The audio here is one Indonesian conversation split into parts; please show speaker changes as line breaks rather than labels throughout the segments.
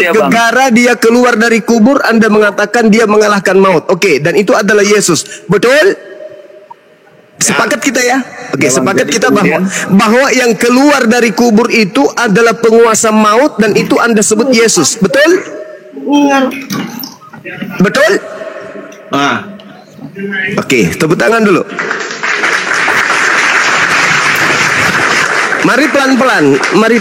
gegara dia keluar dari kubur, Anda mengatakan dia mengalahkan maut. Oke, dan itu adalah Yesus. Betul? Sepakat kita ya? Oke, sepakat kita bahwa yang keluar dari kubur itu adalah penguasa maut, dan itu Anda sebut Yesus. Betul? Betul? Oke, tepuk tangan dulu. Mari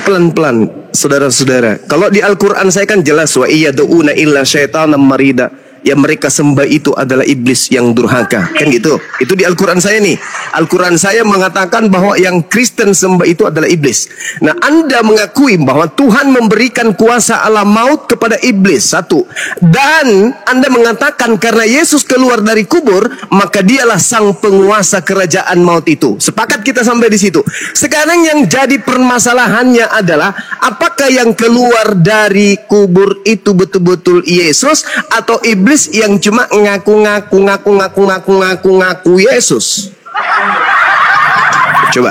pelan-pelan, saudara-saudara. Kalau di Al-Quran saya kan jelas, wa iyad'una illa syaitanan marida. Yang mereka sembah itu adalah iblis yang durhaka, kan gitu. Itu di Al-Quran saya nih. Al-Quran saya mengatakan bahwa yang Kristen sembah itu adalah iblis. Nah, Anda mengakui bahwa Tuhan memberikan kuasa alam maut kepada iblis, satu. Dan Anda mengatakan karena Yesus keluar dari kubur, maka dialah sang penguasa kerajaan maut itu. Sepakat kita sampai di situ. Sekarang yang jadi permasalahannya adalah apakah yang keluar dari kubur itu betul-betul Yesus atau iblis yang cuma ngaku Yesus? Coba.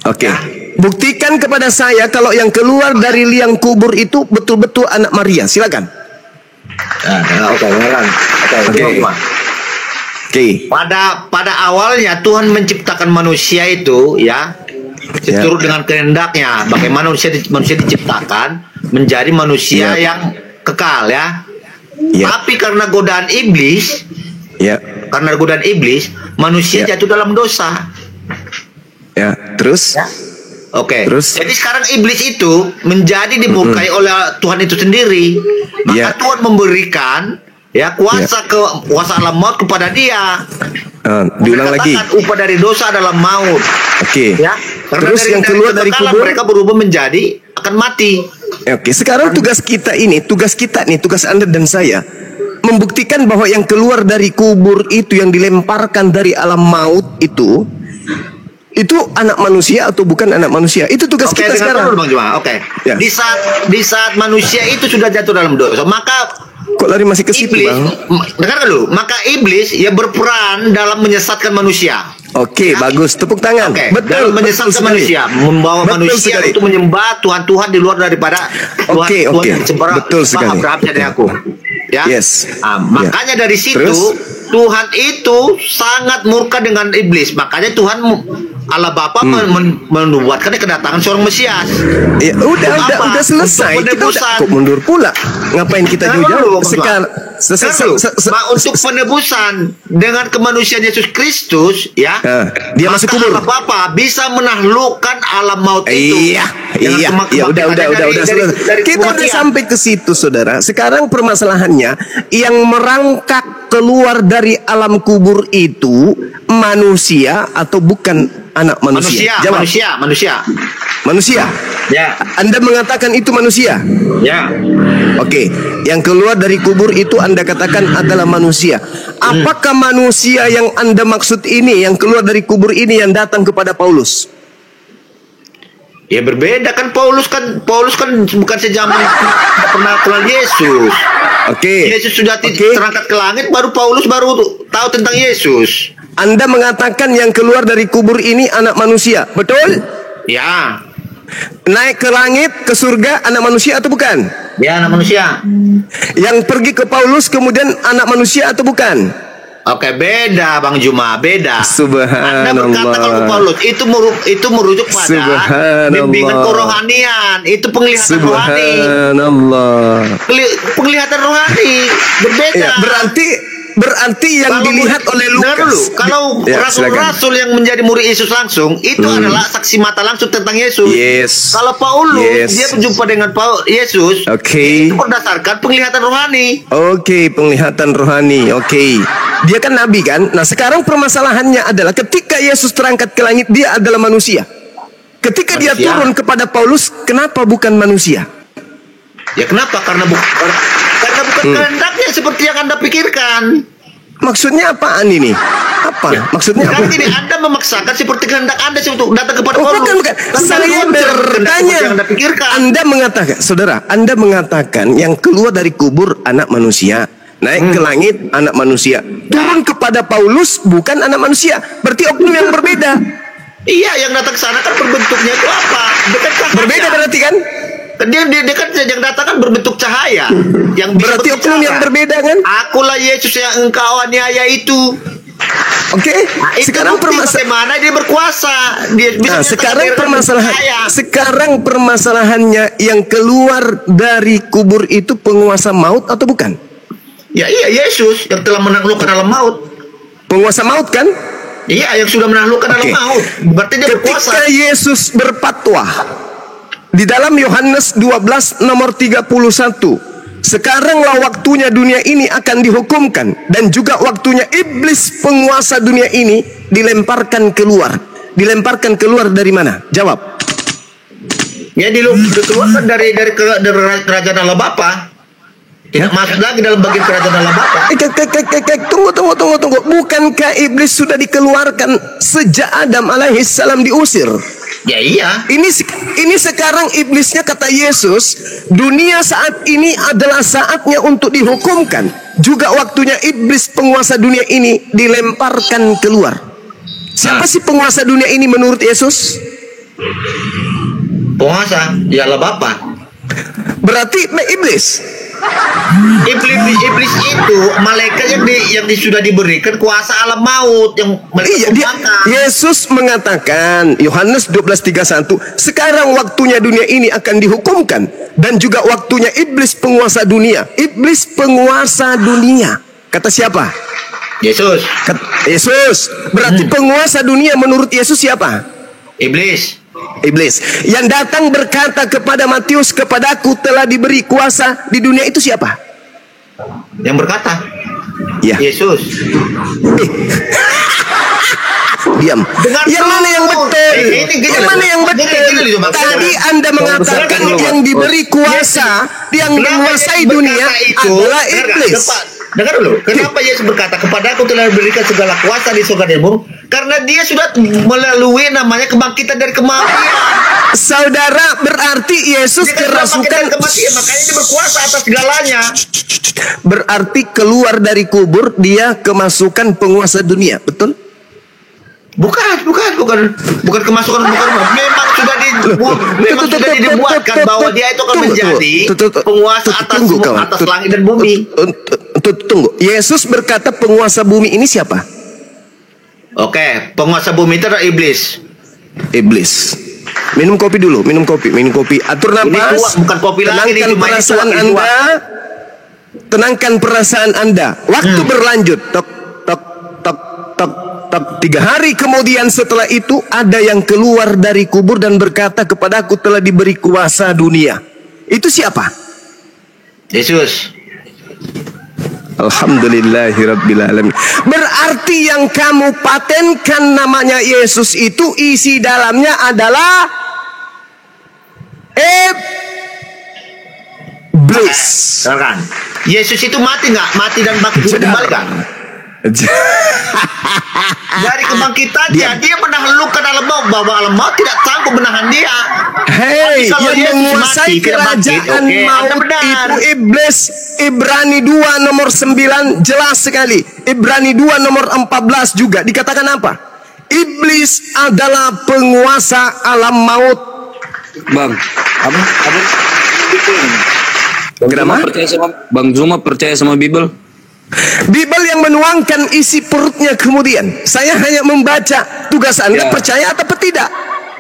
Oke. Buktikan kepada saya kalau yang keluar dari liang kubur itu betul-betul anak Maria. Silakan. Oke.
Pada awalnya Tuhan menciptakan manusia itu ya seturut dengan kehendaknya. Bagaimana manusia diciptakan menjadi manusia yang kekal ya. Tapi karena godaan iblis, manusia jatuh dalam dosa.
Terus?
Terus? Jadi sekarang iblis itu menjadi dimurkai oleh Tuhan itu sendiri. Maka Tuhan memberikan kuasa alam maut kepada dia.
Diulang lagi.
Upah dari dosa adalah maut. Karena
terus yang keluar dari kubur,
mereka berubah menjadi akan mati.
Sekarang tugas kita nih, tugas Anda dan saya, membuktikan bahwa yang keluar dari kubur itu, yang dilemparkan dari alam maut itu anak manusia atau bukan anak manusia. Itu tugas kita sekarang. Di saat manusia itu sudah jatuh dalam dosa, maka kok lari masih ke situ, Bang?
Dengar dulu, maka iblis berperan dalam menyesatkan manusia.
Bagus, tepuk tangan.
Betul, menyesatkan manusia, membawa manusia untuk menyembah Tuhan di luar daripada Tuhan.
Betul sekali.
Abraham jadi aku. Makanya dari situ Tuhan itu sangat murka dengan iblis. Makanya Tuhan Allah Bapa menubuatkan kedatangan seorang Mesias.
Udah selesai. Kok mundur pula? Ngapain kita jauh-jauh?
Untuk penebusan dengan kemanusiaan Yesus Kristus, dia masuk kubur. Allah Bapa bisa menaklukkan alam maut itu.
Udah. Kita udah sampai ke situ, saudara. Sekarang permasalahannya, yang merangkak keluar dari alam kubur itu manusia atau bukan anak manusia? Manusia. Anda mengatakan itu manusia? Yang keluar dari kubur itu Anda katakan adalah manusia. Apakah manusia yang Anda maksud ini, yang keluar dari kubur ini, yang datang kepada Paulus?
Berbeda kan. Paulus kan bukan sejaman pernah kenal Yesus. Yesus sudah terangkat ke langit, baru Paulus baru tahu tentang Yesus.
Anda mengatakan yang keluar dari kubur ini anak manusia, betul? Naik ke langit, ke surga, anak manusia atau bukan?
Anak manusia.
Yang pergi ke Paulus kemudian anak manusia atau bukan?
Beda Bang Juma, beda.
Subhanallah.
Anda berkata kalau Paulus itu merujuk pada bimbingan kerohanian, itu penglihatan rohani. Penglihatan rohani berbeda.
Berarti yang dilihat oleh Lukas.
Kalau rasul-rasul yang menjadi murid Yesus langsung itu adalah saksi mata langsung tentang Yesus. Kalau Paulus dia berjumpa dengan Yesus, itu berdasarkan penglihatan rohani.
Penglihatan rohani. Dia kan nabi kan. Nah, sekarang permasalahannya adalah ketika Yesus terangkat ke langit, dia adalah manusia. Ketika dia turun kepada Paulus, kenapa bukan manusia?
Kenapa? Karena bukan kehendaknya seperti yang Anda pikirkan.
Maksudnya apaan ini? Maksudnya apa?
Ini Anda memaksakan seperti kehendak Anda untuk datang kepada Paulus.
Bukan. Saya bertanya. Anda mengatakan yang keluar dari kubur anak manusia, naik ke langit anak manusia, turun kepada Paulus bukan anak manusia. Berarti oknum yang berbeda.
Iya, yang datang ke sana kan berbentuknya itu apa? Dia kan cahaya.
Berbeda berarti kan?
Dia kan yang datang kan berbentuk cahaya. Yang bisa
Berarti oknum
berbicara.
yang berbeda kan?
Akulah Yesus yang engkau aniaya itu.
Oke.
Nah, itu
Sekarang
bukti bagaimana dia berkuasa. Dia bisa
Nah, sekarang
cahaya.
permasalahannya yang keluar dari kubur itu penguasa maut atau bukan?
Ya iya, Yesus yang telah menaklukkan alam maut.
Penguasa maut kan?
Iya, yang sudah menaklukkan alam
Oke.
maut. Berarti dia berkuasa.
Ketika Yesus berfatwa di dalam Yohanes 12 nomor 31, sekaranglah waktunya dunia ini akan dihukumkan, dan juga waktunya iblis penguasa dunia ini dilemparkan keluar. Dilemparkan keluar dari mana? Jawab.
Ya dikeluarkan dari kerajaan Allah Bapa. Tidak masuk lagi dalam bagian kerajaan Allah Bapa.
Tunggu. Bukankah iblis sudah dikeluarkan sejak Adam alaihissalam diusir?
Ya iya.
Ini sekarang iblisnya, kata Yesus, dunia saat ini adalah saatnya untuk dihukumkan. Juga waktunya iblis penguasa dunia ini dilemparkan keluar. Siapa sih penguasa dunia ini menurut Yesus?
Penguasa, ya Allah Bapa.
Berarti iblis.
Iblis itu malaikat yang sudah diberikan kuasa alam maut yang
Iya, Yesus mengatakan Yohanes 12:31, sekarang waktunya dunia ini akan dihukumkan, dan juga waktunya iblis penguasa dunia. Iblis penguasa dunia. Kata siapa?
Yesus.
Yesus. Berarti penguasa dunia menurut Yesus siapa?
Iblis.
Iblis. Yang datang berkata kepada Matius, kepadaku telah diberi kuasa di dunia, itu siapa?
Yang berkata?
Ya.
Yesus.
Diam.
Dengar
yang mana yang betul? Yang mana yang betul? Tadi Anda mengatakan yang diberi kuasa, yang menguasai dunia adalah iblis.
Dengar dulu. Kenapa Yesus berkata, kepadaku telah diberikan segala kuasa di surga dan bumi? Karena dia sudah melalui namanya kebangkitan dari kematian.
Saudara, berarti Yesus kerasukan
kematian, makanya dia berkuasa atas segalanya.
Berarti keluar dari kubur dia kemasukan penguasa dunia, betul?
Bukan kemasukan, memang sudah dibuatkan bahwa dia itu akan menjadi penguasa atas langit dan bumi.
Tunggu. Yesus berkata penguasa bumi ini siapa?
Oke, penguasa bumi itu adalah iblis.
Iblis. Minum kopi dulu, minum kopi. Atur nafas.
Bukan kopi lagi,
tenangkan perasaan Anda. Tenangkan perasaan Anda. Waktu berlanjut. Tok. 3 hari kemudian setelah itu ada yang keluar dari kubur dan berkata, kepadaku telah diberi kuasa dunia. Itu siapa?
Yesus.
Alhamdulillahirrabbilalamin. Berarti yang kamu patenkan namanya Yesus itu isi dalamnya adalah iblis.
Kan? Yesus itu mati nggak? Mati dan bangkit kembali kan? Dari kebangkitannya dia menaklukkan alam maut, bahwa alam maut tidak sanggup menahan dia.
Hei, yang menguasai kerajaan maut itu iblis. Ibrani 2 nomor 9 jelas sekali. Ibrani 2 nomor 14 juga dikatakan apa? Iblis adalah penguasa alam maut.
Bang, Bang Zuma percaya sama Bible?
Bible yang menuangkan isi perutnya kemudian. Saya hanya membaca. Tugas Anda percaya atau tidak?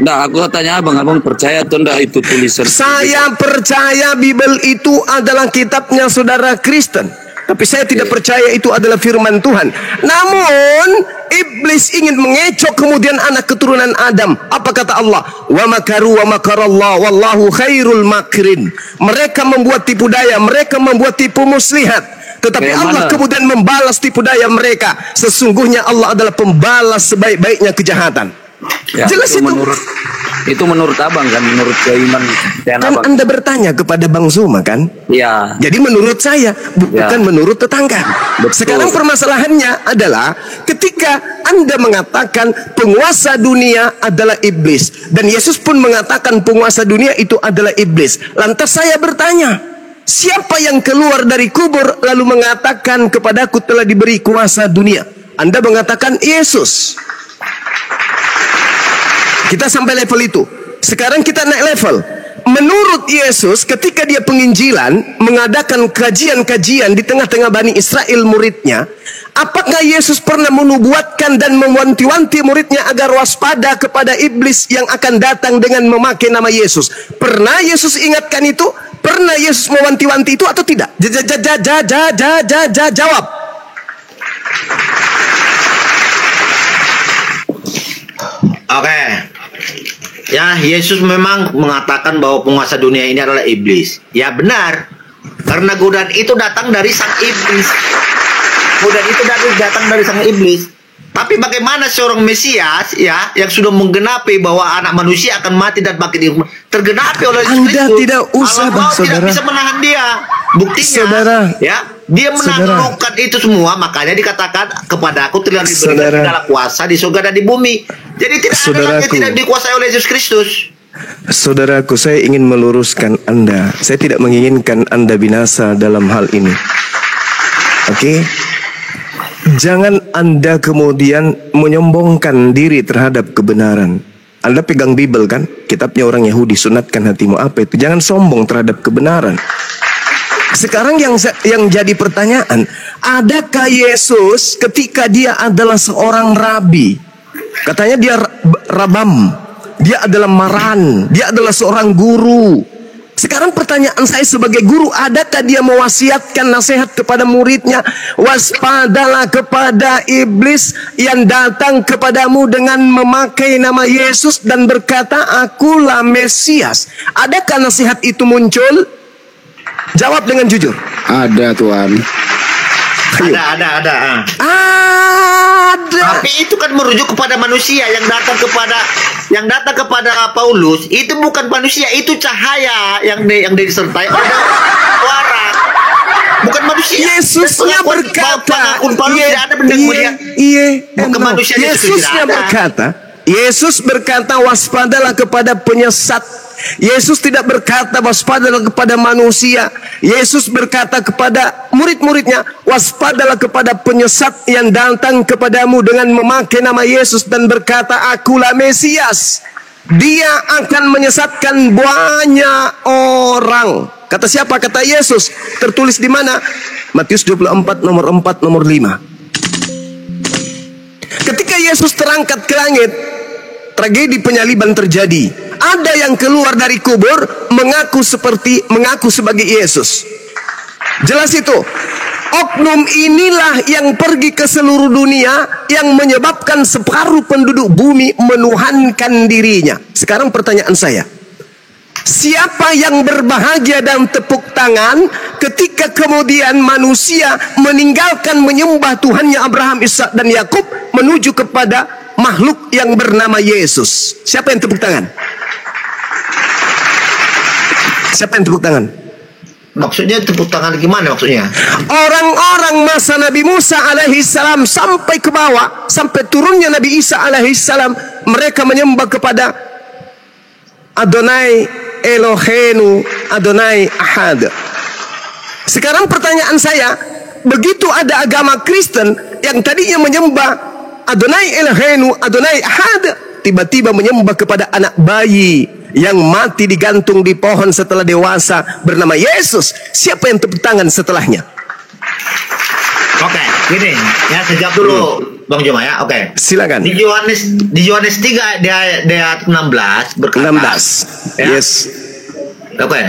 Nah, aku tanya abang percaya atau enggak itu tulisan?
Saya percaya Bible itu adalah kitabnya saudara Kristen. Tapi saya tidak percaya itu adalah firman Tuhan. Namun iblis ingin mengecoh kemudian anak keturunan Adam. Apa kata Allah? Wa makaru wa makarallah wallahu khairul makirin. Mereka membuat tipu daya, mereka membuat tipu muslihat. Tetapi Allah kemudian membalas tipu daya mereka. Sesungguhnya Allah adalah pembalas sebaik-baiknya kejahatan.
Ya,
jelas itu.
Itu menurut abang kan, menurut keiman
kan
abang.
Anda bertanya kepada Bang Zuma kan?
Ya.
Jadi menurut saya, bukan menurut tetangga.
Betul.
Sekarang permasalahannya adalah ketika Anda mengatakan penguasa dunia adalah iblis, dan Yesus pun mengatakan penguasa dunia itu adalah iblis. Lantas saya bertanya, siapa yang keluar dari kubur lalu mengatakan kepadaku telah diberi kuasa dunia? Anda mengatakan Yesus. Kita sampai level itu. Sekarang kita naik level. Menurut Yesus, ketika dia penginjilan, mengadakan kajian-kajian di tengah-tengah Bani Israel muridnya, apakah Yesus pernah menubuatkan dan mewanti-wanti muridnya agar waspada kepada iblis yang akan datang dengan memakai nama Yesus? Pernah Yesus ingatkan itu? Pernah Yesus mewanti-wanti itu atau tidak? Jawab.
Oke. Ya, Yesus memang mengatakan bahwa penguasa dunia ini adalah iblis. Ya benar. Karena godaan itu datang dari sang iblis. Godaan itu datang dari sang iblis. Tapi bagaimana seorang Mesias ya yang sudah menggenapi bahwa anak manusia akan mati dan bangkit di tergenapi oleh Yesus
Anda
Kristus.
tidak usah,
Allah
saudara.
tidak bisa menahan dia. Buktinya,
Saudara.
ya, dia
Saudara.
menaklukkan itu semua, makanya dikatakan kepada aku telah diberikan
Saudara.
segala kuasa di surga dan di bumi. Jadi tidak ada lagi yang
Saudaraku.
tidak dikuasai oleh Yesus Kristus.
Saudaraku, saya ingin meluruskan Anda. Saya tidak menginginkan Anda binasa dalam hal ini. Oke? Jangan Anda kemudian menyombongkan diri terhadap kebenaran. Anda pegang Bible kan? Kitabnya orang Yahudi, sunatkan hatimu. Apa itu? Jangan sombong terhadap kebenaran. Sekarang yang jadi pertanyaan, adakah Yesus ketika dia adalah seorang rabi? Katanya dia rabam, dia adalah maran, dia adalah seorang guru. Sekarang pertanyaan saya sebagai guru, adakah dia mewasiatkan nasihat kepada muridnya, waspadalah kepada iblis yang datang kepadamu dengan memakai nama Yesus dan berkata, akulah Mesias. Adakah nasihat itu muncul? Jawab dengan jujur.
Ada Tuhan.
Ayo.
Ada.
Ada.
Tapi itu kan merujuk kepada manusia yang datang kepada Paulus. Itu bukan manusia, itu cahaya yang disertai oleh orang. Bukan manusia.
Yesusnya berkata,
Paulus tidak ada benda melihat. Bukan manusia
Yesusnya berkata, Yesus berkata waspadalah kepada penyesat. Yesus tidak berkata waspadalah kepada manusia. Yesus berkata kepada murid-muridnya, waspadalah kepada penyesat yang datang kepadamu dengan memakai nama Yesus dan berkata, akulah Mesias. Dia akan menyesatkan banyak orang. Kata siapa? Kata Yesus. Tertulis di mana? Matius 24 nomor 4 nomor 5. Ketika Yesus terangkat ke langit, tragedi penyaliban terjadi. Ada yang keluar dari kubur mengaku sebagai Yesus. Jelas itu. Oknum inilah yang pergi ke seluruh dunia yang menyebabkan separuh penduduk bumi menuhankan dirinya. Sekarang pertanyaan saya, siapa yang berbahagia dan tepuk tangan ketika kemudian manusia meninggalkan menyembah Tuhannya Abraham, Ishak dan Yakub menuju kepada makhluk yang bernama Yesus? Siapa yang tepuk tangan? Siapa yang tepuk tangan?
Maksudnya tepuk tangan gimana maksudnya?
Orang-orang masa Nabi Musa alaihi salam sampai ke bawah, sampai turunnya Nabi Isa alaihi salam, mereka menyembah kepada Adonai Elohenu, Adonai Ahad. Sekarang pertanyaan saya, begitu ada agama Kristen yang tadinya menyembah Adonai Elohenu, Adonai Ahad, tiba-tiba menyembah kepada anak bayi yang mati digantung di pohon setelah dewasa bernama Yesus. Siapa yang tepuk tangan setelahnya?
Oke, gini ya, sejak dulu Bang Joma ya. Oke.
Silakan.
Di Yohanes 3 di ayat 16 berkata
16.
ya?
Yes.
Oke.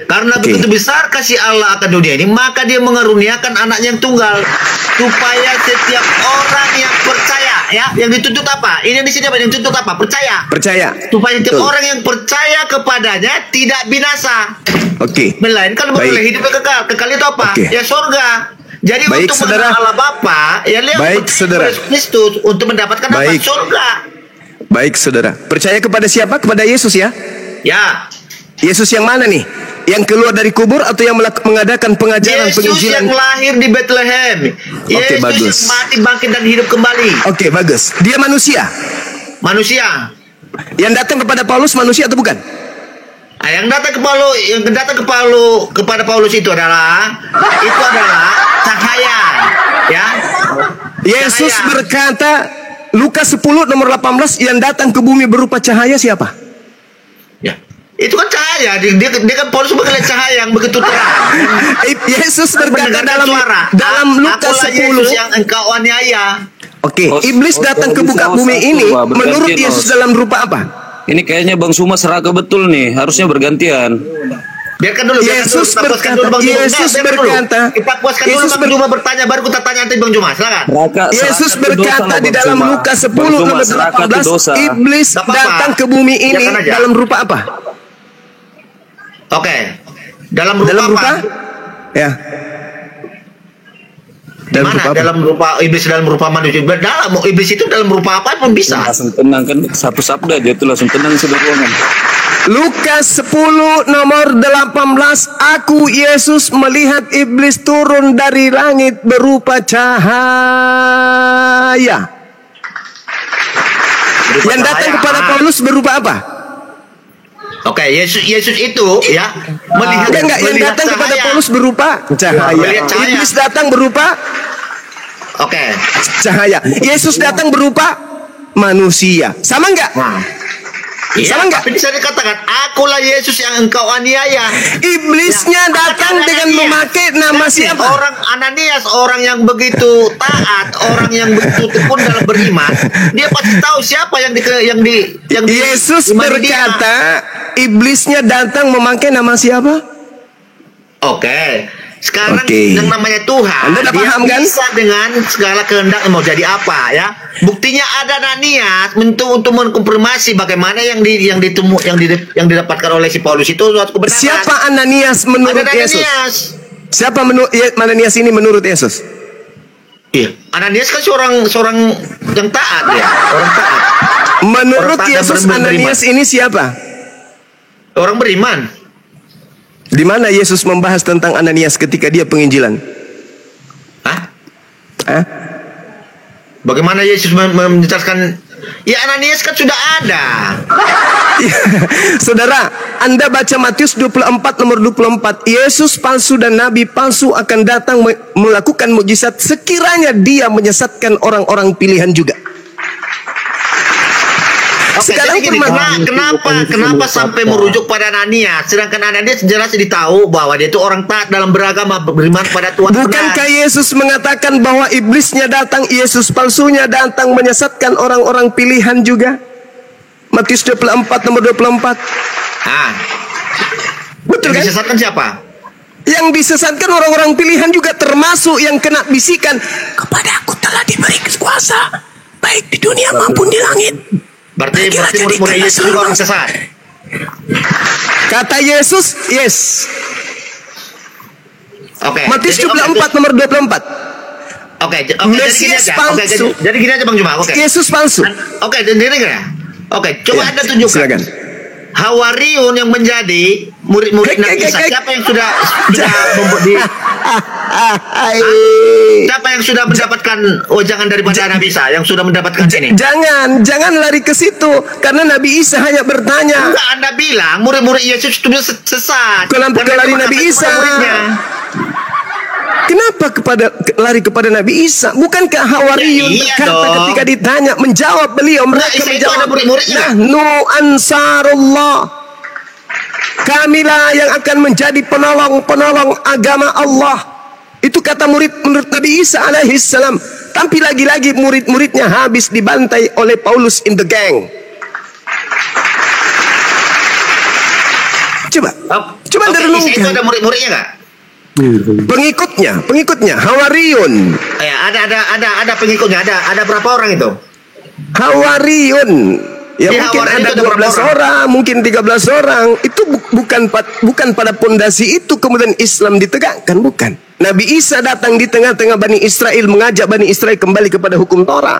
Karena
Oke.
begitu besar kasih Allah akan dunia ini, maka dia mengaruniakan anaknya yang tunggal supaya setiap orang yang percaya, ya, yang dituntut apa? Ini di sini apa yang dituntut apa? Percaya.
Percaya.
Supaya setiap
Betul.
orang yang percaya kepadanya tidak binasa,
Oke.
melainkan beroleh hidup yang kekal. Kekal itu apa?
Oke.
Ya surga. Jadi
Baik,
untuk
saudara.
mengenal Allah Bapa, ya lihat
Baik, saudara.
Yesus Kristus untuk mendapatkan apa?
Baik.
Surga.
Baik saudara. Percaya kepada siapa? Kepada Yesus ya.
Ya.
Yesus yang mana nih? Yang keluar dari kubur atau yang mengadakan pengajaran
Yesus
penginjilan?
yang lahir di Bethlehem. Yesus
bagus.
yang mati bangkit dan hidup kembali.
Oke, bagus. Dia manusia.
Manusia.
Yang datang kepada Paulus manusia atau bukan?
Nah, yang datang kepada Paulus itu adalah cahaya, ya.
Yesus
Cahaya.
berkata, Lukas 10 nomor 18, yang datang ke bumi berupa cahaya siapa?
Ya. Itu kan cahaya, dia kan Paulus mengenai cahaya yang begitu terang.
Yesus berkata
Mendengarkan suara.
dalam Lukas
Akulah
10.
Yesus yang engkau aniaya.
Oke,
Oh,
iblis
oh,
datang ke
oh,
muka
bisa
bumi
satu,
ini
Pak, bergantian,
menurut Yesus
Mas.
dalam rupa apa?
Ini kayaknya Bang Suma seraka betul nih. Harusnya bergantian.
Biarkan dulu,
Yesus
kita puaskan
berkata,
dulu Bang Juma.
Yesus
Biarkan dulu.
berkata,
Kita puaskan
Yesus
dulu Bang Juma bertanya, baru kita tanya nanti Bang Juma. Silakan.
Yesus berkata di dalam Lukas 10 nomor 18, iblis
Gak apa-apa.
datang ke bumi ini
Biarkan aja.
dalam rupa apa?
Oke. Dalam rupa
Dalam
apa?
rupa? Ya. Dalam
Mana?
rupa apa?
Dalam rupa iblis, dalam rupa manusia. Dalam iblis itu dalam rupa apa pun bisa.
Langsung tenang kan, satu sabda dia tuh langsung tenang sudah ruangan.
Lukas 10 nomor 18, aku Yesus melihat iblis turun dari langit berupa cahaya.
Berupa
Yang datang
cahaya.
kepada Paulus berupa apa?
Oke, Yesus itu ya melihat
Enggak, yang
melihat
datang kepada
cahaya.
Paulus berupa cahaya.
Melihat cahaya.
Iblis datang berupa
Oke.
cahaya. Yesus datang berupa manusia. Sama enggak?
Nah. Iya,
Sama enggak?
tapi di sana dikatakan, akulah Yesus yang engkau aniaya.
Iblisnya datang
Apakah
dengan
Ananias?
memakai nama
Jadi,
siapa?
Orang Ananias, orang yang begitu taat, orang yang begitu tekun dalam beriman, dia pasti tahu siapa yang
Yesus
imani dia.
berkata, iblisnya datang memakai nama siapa?
Oke. Sekarang
Oke.
yang namanya Tuhan,
Anda udah
dia
paham, kan?
bisa dengan segala kehendak mau jadi apa ya. Buktinya ada Ananias untuk mengkonfirmasi bagaimana yang didapatkan oleh si Paulus itu suatu kebenaran.
Siapa Ananias menurut
Ada
Yesus?
Ananias.
Siapa Ananias ini menurut Yesus?
Iya, Ananias kan seorang yang taat ya, orang taat,
Menurut
Orang taat dan
Yesus,
beriman.
Ananias ini siapa?
orang beriman.
Di mana Yesus membahas tentang Ananias ketika dia penginjilan?
Hah?
Hah?
Bagaimana Yesus menjelaskan? Ya Ananias kan sudah ada.
Saudara, Anda baca Matius 24 nomor 24, Yesus palsu dan nabi palsu akan datang melakukan mukjizat sekiranya dia menyesatkan orang-orang pilihan juga.
Oke,
Sekarang
jadi gini, kenapa sampai merujuk pada Ananias? Sedangkan Ananias jelas ditahu bahwa dia itu orang taat dalam beragama, beriman pada Tuhan.
Bukankah Yesus mengatakan bahwa iblisnya datang, Yesus palsunya datang menyesatkan orang-orang pilihan juga? Matius 24 nomor 24.
Ah,
Betul kan?
disesatkan siapa?
Yang disesatkan orang-orang pilihan juga termasuk yang kena bisikan, kepada aku telah diberi kuasa baik di dunia maupun di langit.
Berarti
Jadi
murid-murid
kena
Yesus juga orang sesat.
Kata Yesus, yes.
Oke.
Matius
jadi,
24 nomor 24.
Oke, jadi gini
Mesias
aja.
palsu.
Jadi gini aja Bang Juma. Oke.
Yesus palsu.
Oke, dan ini ya. Oke, coba
Ya,
Anda tunjukkan.
silakan.
Hawariun yang menjadi murid-murid Nabi Isa, siapa yang sudah membuat di siapa yang sudah mendapatkan wejangan daripada Nabi Isa yang sudah mendapatkan ini?
Jangan lari ke situ karena Nabi Isa hanya bertanya.
Enggak, Anda bilang murid-murid Yesus itu sesat.
Kenapa
Karena
lari
cuma
Nabi
kata
Isa?
muridnya.
Kenapa lari kepada Nabi Isa? Bukankah Hawariyun
Ya, iya
berkata
dong.
ketika ditanya, menjawab beliau, mereka
Isa itu
menjawab,
ada murid-muridnya.
Nahnu ansarullah. Kamilah yang akan menjadi penolong-penolong agama Allah. Itu kata menurut Nabi Isa alaihissalam. Tapi lagi-lagi murid-muridnya habis dibantai oleh Paulus in the gang. Coba Anda
Oke, Isa itu
renungkan.
ada murid-muridnya enggak?
Pengikutnya Hawariyun.
Ya, ada pengikutnya, ada berapa orang itu?
Hawariyun. Ya,
Di
mungkin
Hawariyun
ada
itu ada berapa
12 orang, mungkin 13 orang. Itu bukan pada pondasi itu kemudian Islam ditegakkan, bukan. Nabi Isa datang di tengah-tengah Bani Israel, mengajak Bani Israel kembali kepada hukum Torah.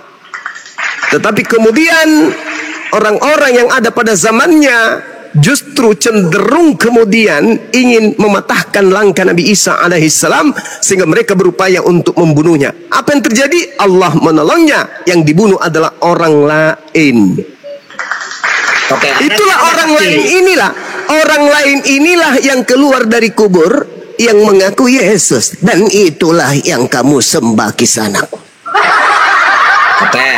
Tetapi kemudian orang-orang yang ada pada zamannya justru cenderung kemudian ingin mematahkan langkah Nabi Isa alaihissalam sehingga mereka berupaya untuk membunuhnya. Apa yang terjadi? Allah menolongnya. Yang dibunuh adalah orang lain.
Oke,
Itulah orang lain inilah yang keluar dari kubur yang mengaku Yesus, dan itulah yang kamu sembah kisanak.
Oke.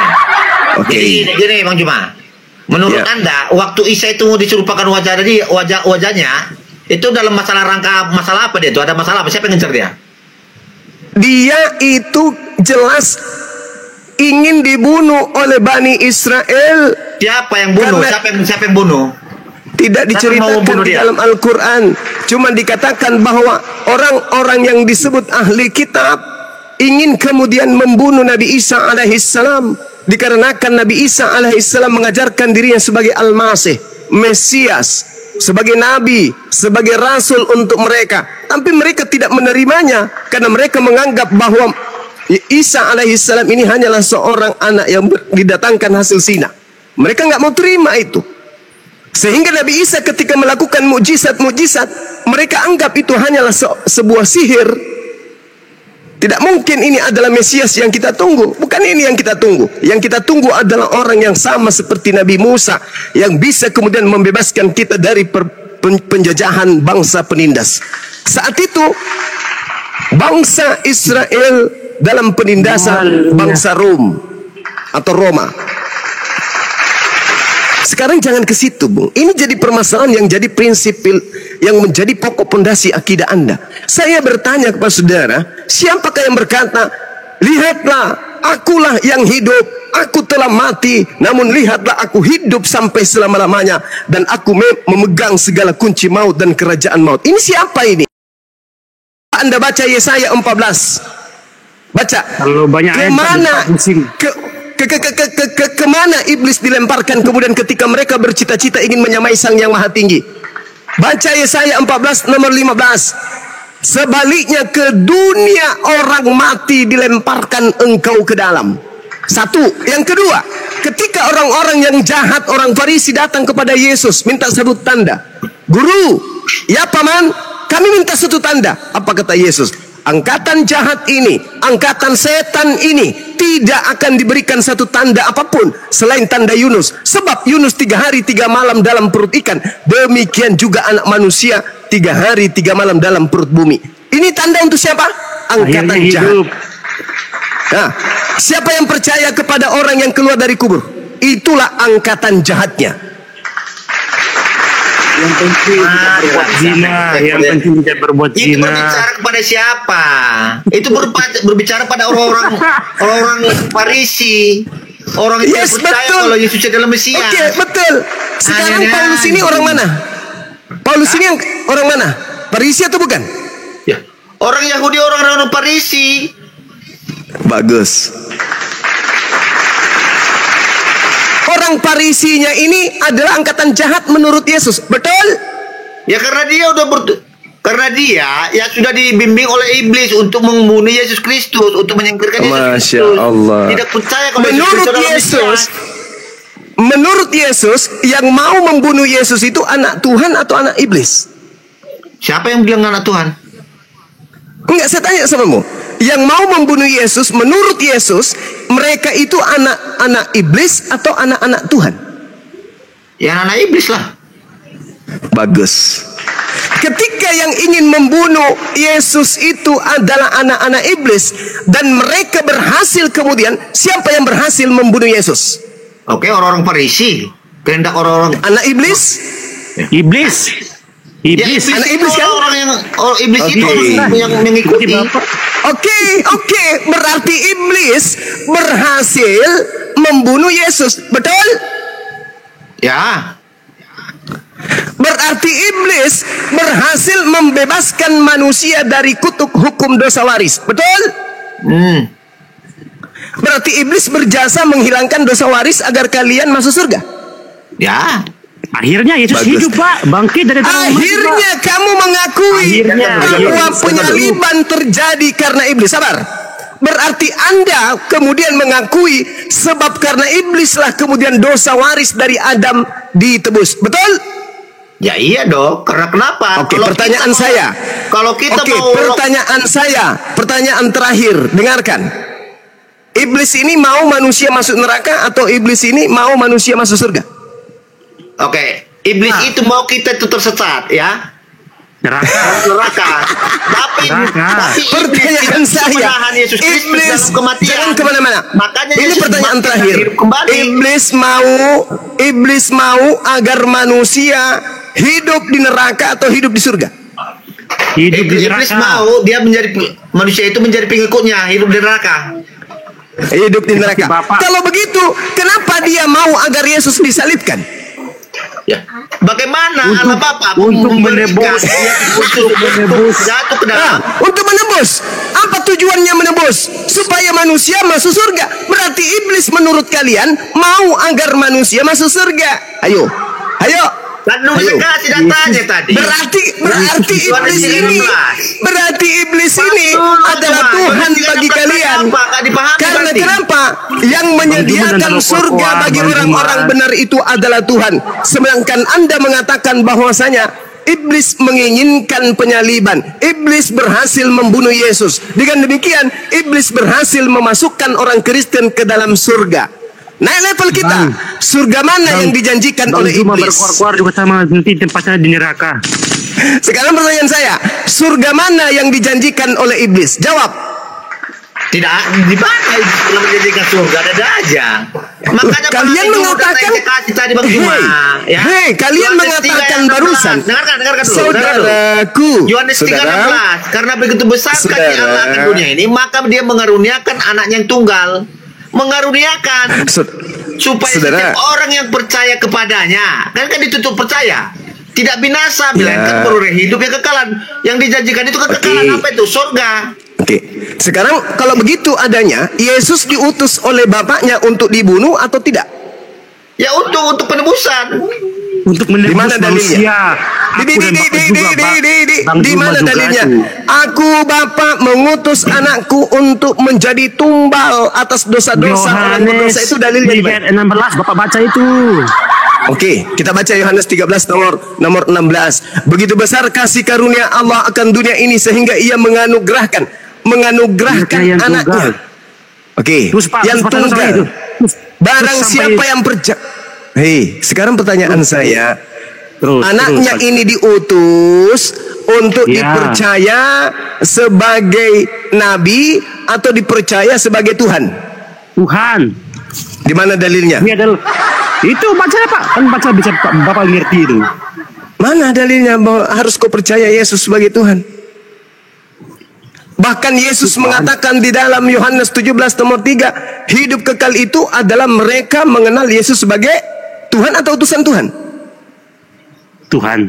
Oke.
Jadi gini Bang Juma. Menurut
Ya.
Anda, waktu Isa itu diserupakan wajahnya, itu dalam masalah apa dia itu? Ada masalah apa? Siapa yang ngejar dia?
Dia itu jelas ingin dibunuh oleh Bani Israel.
Siapa yang bunuh?
Karena-
Siapa yang bunuh?
Tidak
Siapa mau
diceritakan
bunuh
di
dia?
dalam Al-Quran. Cuma dikatakan bahwa orang-orang yang disebut ahli kitab ingin kemudian membunuh Nabi Isa alaihissalam. Dikarenakan Nabi Isa alaihissalam mengajarkan dirinya sebagai Al-Masih, Mesias, sebagai Nabi, sebagai Rasul untuk mereka. Tapi mereka tidak menerimanya karena mereka menganggap bahwa Isa alaihissalam ini hanyalah seorang anak yang didatangkan hasil zina. Mereka nggak mau terima itu. Sehingga Nabi Isa ketika melakukan mukjizat-mukjizat, mereka anggap itu hanyalah sebuah sihir. Tidak mungkin ini adalah Mesias yang kita tunggu. Bukan ini yang kita tunggu. Yang kita tunggu adalah orang yang sama seperti Nabi Musa, yang bisa kemudian membebaskan kita dari penjajahan bangsa penindas. Saat itu bangsa Israel dalam penindasan bangsa Rom atau Roma. Sekarang jangan ke situ, Bung. Ini jadi permasalahan yang jadi prinsip, yang menjadi pokok pondasi akidah Anda. Saya bertanya kepada saudara, siapakah yang berkata, lihatlah, akulah yang hidup, aku telah mati, namun lihatlah aku hidup sampai selama-lamanya, dan aku memegang segala kunci maut dan kerajaan maut. Ini siapa ini? Anda baca Yesaya 14. Baca.
Kalau banyak ayat
Kemana?
pusing.
Kemana iblis dilemparkan kemudian ketika mereka bercita-cita ingin menyamai Sang Yang Maha Tinggi? Baca Yesaya 14 nomor 15. Sebaliknya ke dunia orang mati dilemparkan engkau ke dalam. Satu. Yang kedua, ketika orang-orang yang jahat, orang Farisi datang kepada Yesus minta satu tanda. Guru, ya paman, kami minta satu tanda. Apa kata Yesus? Angkatan jahat ini, angkatan setan ini tidak akan diberikan satu tanda apapun selain tanda Yunus. Sebab Yunus 3 hari 3 malam dalam perut ikan, demikian juga anak manusia 3 hari 3 malam dalam perut bumi. Ini tanda untuk siapa? Angkatan
Akhirnya
jahat.
hidup.
Nah, siapa yang percaya kepada orang yang keluar dari kubur? Itulah angkatan jahatnya.
Yang penting berbuat zina, yang penting tidak berbuat
Itu
zina.
berbicara kepada siapa? Itu berbicara pada orang-orang Farisi. Orang yang
Yes,
percaya
betul.
kalau Yesus adalah Mesias.
Oke, betul. Sekarang
Hanya
Paulus ini
dia.
orang mana? Paulus ini yang orang mana? Farisi atau bukan?
Ya. Orang Yahudi, orang Farisi.
Bagus. Orang Farisinya ini adalah angkatan jahat menurut Yesus. Betul?
Ya karena dia ya sudah dibimbing oleh iblis untuk membunuh Yesus Kristus, untuk menyingkirkan Yesus
Masya
Kristus.
Allah.
Tidak percaya kalau
Menurut Yesus, yang mau membunuh Yesus itu anak Tuhan atau anak iblis?
Siapa yang bilang anak Tuhan?
Enggak, saya tanya samamu. Yang mau membunuh Yesus, menurut Yesus, mereka itu anak-anak iblis atau anak-anak Tuhan?
Ya anak iblis lah.
Bagus. Ketika yang ingin membunuh Yesus itu adalah anak-anak iblis, dan mereka berhasil kemudian, siapa yang berhasil membunuh Yesus?
Oke, orang-orang Farisi. Kehendak orang-orang
Anak iblis?
Iblis.
Ya,
Iblis.
Anak
itu
iblis kan?
orang yang iblis itu
Oke.
orang yang mengikuti.
Oke, berarti iblis berhasil membunuh Yesus, betul?
Ya.
Berarti iblis berhasil membebaskan manusia dari kutuk hukum dosa waris, betul? Berarti iblis berjasa menghilangkan dosa waris agar kalian masuk surga.
Ya.
Akhirnya Yesus
Bagus.
hidup, Pak. Bangkit dari dalam mati,
Akhirnya kamu mengakui
Akhirnya,
bahwa
Yesus
penyaliban terjadi karena iblis. Sabar. Berarti Anda kemudian mengakui sebab karena iblislah kemudian dosa waris dari Adam ditebus. Betul?
Ya iya dong. Karena kenapa?
Oke,
Kalau
pertanyaan
kita mau-
saya.
Kalau kita
Oke,
mau
pertanyaan saya. Pertanyaan terakhir. Dengarkan. Iblis ini mau manusia masuk neraka atau iblis ini mau manusia masuk surga?
Oke, iblis itu mau kita itu tersesat ya. neraka. Tapi
Pertanyaan
iblis
saya,
menahan Yesus Kristus
iblis
dalam kematian.
jangan kemana-mana.
Makanya
Ini
Yesus
pertanyaan
bangkit dan
terakhir.
hidup kembali.
Iblis mau agar manusia hidup di neraka atau hidup di surga?
Hidup di
Iblis
neraka.
mau dia menjadi manusia itu menjadi pengikutnya hidup di neraka.
Hidup di neraka.
Bapak.
Kalau begitu, kenapa dia mau agar Yesus disalibkan?
Ya. Bagaimana
Untuk-
Allah Bapa
untuk
memberikan
menebus.
dia
Untuk menebus.
jatuh ke dalam
Untuk menebus. Apa tujuannya menebus? Supaya manusia masuk surga. Berarti iblis menurut kalian mau agar manusia masuk surga. Ayo.
dan lu
Ayo.
kasih datanya tadi.
Berarti
Yohanes
iblis ini
13.
berarti iblis ini adalah Tuhan bagi kalian. Karena kenapa? Yang menyediakan surga bagi orang-orang benar itu adalah Tuhan. Sedangkan Anda mengatakan bahwasanya iblis menginginkan penyaliban. Iblis berhasil membunuh Yesus. Dengan demikian, iblis berhasil memasukkan orang Kristen ke dalam surga. Naik level kita. Surga mana yang dijanjikan oleh
Cuma
iblis?
berkuar-kuar juga sama nanti tempatnya di neraka.
Sekarang pertanyaan saya, surga mana yang dijanjikan oleh iblis? Jawab.
Tidak di mana itu belum menjadikan surga ada aja. Makanya
Kalian
Pak, itu
mengatakan,
udah saya kasih tadi Bang Juma, ya.
hei, kalian
Yohanes
mengatakan
3:16.
barusan,
Dengarkan dulu. dengarkan dulu.
saudaraku,
Yohanes
saudara,
3:16, karena begitu besar kasih
Saudara.
Allah akan dunia ini, maka dia mengaruniakan anaknya yang tunggal. Mengaruniakan supaya
Saudara.
setiap orang yang percaya kepadanya, kan ditutup percaya, tidak binasa, melainkan beroleh hidup yang kekalan. Yang dijanjikan itu kekekalan.
Oke.
Apa itu? Surga.
Oke, sekarang kalau begitu adanya, Yesus diutus oleh Bapaknya untuk dibunuh atau tidak?
Ya untuk penebusan.
Untuk
Di mana
menebus
dalilnya?
manusia. Aku dan Bapak juga, Pak. Bang
Di
Juma
mana
juga
dalilnya?
tuh.
Aku Bapa mengutus anakku untuk menjadi tumbal atas dosa-dosa orang berdosa. Itu dalilnya di mana?
16 Bapak baca itu.
Oke, kita baca Yohanes 13 nomor 16. Begitu besar kasih karunia Allah akan dunia ini sehingga Ia menganugerahkan
Yang
anaknya.
tunggal.
Oke,
Terus Pak,
yang
terus Pak, sampai itu.
tunggal.
Terus
Barang
sampai-
siapa yang percaya. Hei, sekarang pertanyaan saya.
Terus,
Anaknya
terus,
ini diutus untuk
Ya.
dipercaya sebagai nabi atau dipercaya sebagai Tuhan.
Tuhan.
Di mana dalilnya?
Ini adalah itu baca ya Pak. Kan baca bisa Bapak ngerti itu.
Mana dalilnya bahwa harus kau percaya Yesus sebagai Tuhan? Bahkan Yesus mengatakan di dalam Yohanes 17 nomor 3, hidup kekal itu adalah mereka mengenal Yesus sebagai Tuhan atau utusan Tuhan.
Tuhan.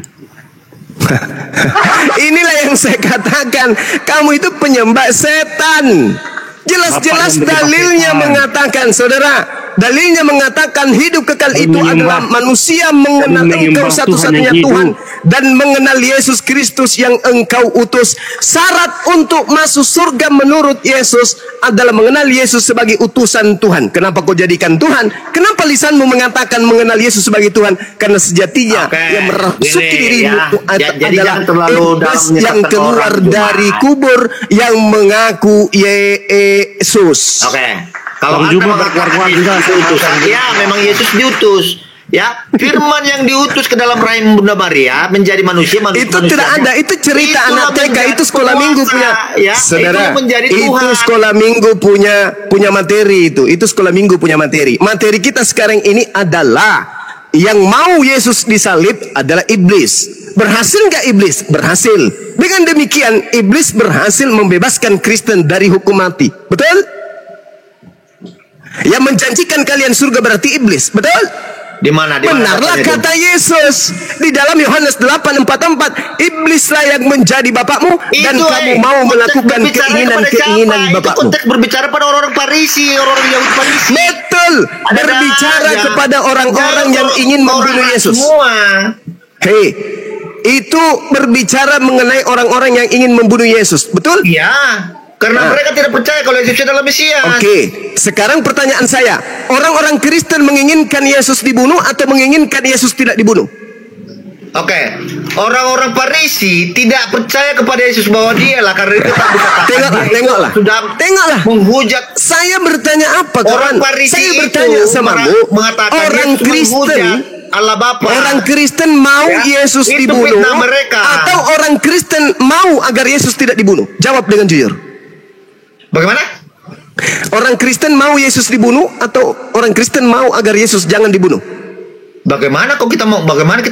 Inilah yang saya katakan, kamu itu penyembah setan. Jelas-jelas
Bapak yang
dalilnya
menyembah setan.
mengatakan, saudara, dalilnya mengatakan hidup kekal itu adalah manusia mengenal
Kami
Engkau
menyembah
satu-satunya
Tuhan yang
Tuhan
hidup.
dan mengenal Yesus Kristus yang Engkau utus. Syarat untuk masuk surga menurut Yesus adalah mengenal Yesus sebagai utusan Tuhan. Kenapa kau jadikan Tuhan? Kenapa lisanmu mengatakan mengenal Yesus sebagai Tuhan? Karena sejatinya
Oke,
yang merasuki
gini,
dirimu
ya.
itu
Jadi
adalah
jangan terlalu
iblis
dalam
yang
menyesatkan
keluar
orang, Juma.
dari kubur yang mengaku Yesus.
Oke. Kalau
Bang
Anda
Juma
mengatakan
berkuar-kuar juga,
Yesus diutus, ya memang Yesus diutus. Ya, firman yang diutus ke dalam rahim Bunda Maria menjadi manusia.
Itu tidak ada, itu cerita
Itulah
anak TK,
menjadi
itu sekolah minggu
penguasa,
punya.
ya,
Saudara,
itu menjadi
itu
Tuhan.
sekolah minggu punya materi itu sekolah minggu punya materi. Materi kita sekarang ini adalah yang mau Yesus disalib adalah iblis. Berhasil nggak iblis? Berhasil. Dengan demikian iblis berhasil membebaskan Kristen dari hukum mati. Betul? Yang menjanjikan kalian surga berarti iblis. Betul?
Di mana?
Benarlah kata Yesus di dalam Yohanes 8:44, iblislah yang menjadi bapakmu dan kamu mau melakukan keinginan-keinginan
Itu
bapakmu.
konteks berbicara pada orang-orang Farisi, orang-orang Yahudi Farisi.
Betul, berbicara
aja.
kepada orang-orang
Jangan
yang ingin membunuh
orang
Yesus.
Semua.
Hei, itu berbicara mengenai orang-orang yang ingin membunuh Yesus. Betul?
Iya, karena mereka tidak percaya kalau Yesus adalah Mesias.
Oke, sekarang pertanyaan saya, orang-orang Kristen menginginkan Yesus dibunuh atau menginginkan Yesus tidak dibunuh?
Oke, orang-orang Farisi tidak percaya kepada Yesus bahwa dialah, karena itu tak dikatakan
Tengoklah,
dia itu
tengoklah.
sudah
Tengoklah.
menghujat.
Saya bertanya apa
Orang
kawan?
Farisi
Saya
itu
bertanya samamu,
mengatakan
orang
Yesus
Kristen,
menghujat. Allah Bapa.
Orang Kristen mau
Ya,
Yesus
itu
dibunuh
fitnah mereka.
atau orang Kristen mau agar Yesus tidak dibunuh? Jawab dengan jujur.
Bagaimana?
Orang Kristen mau Yesus dibunuh atau orang Kristen mau agar Yesus jangan dibunuh?
Bagaimana kita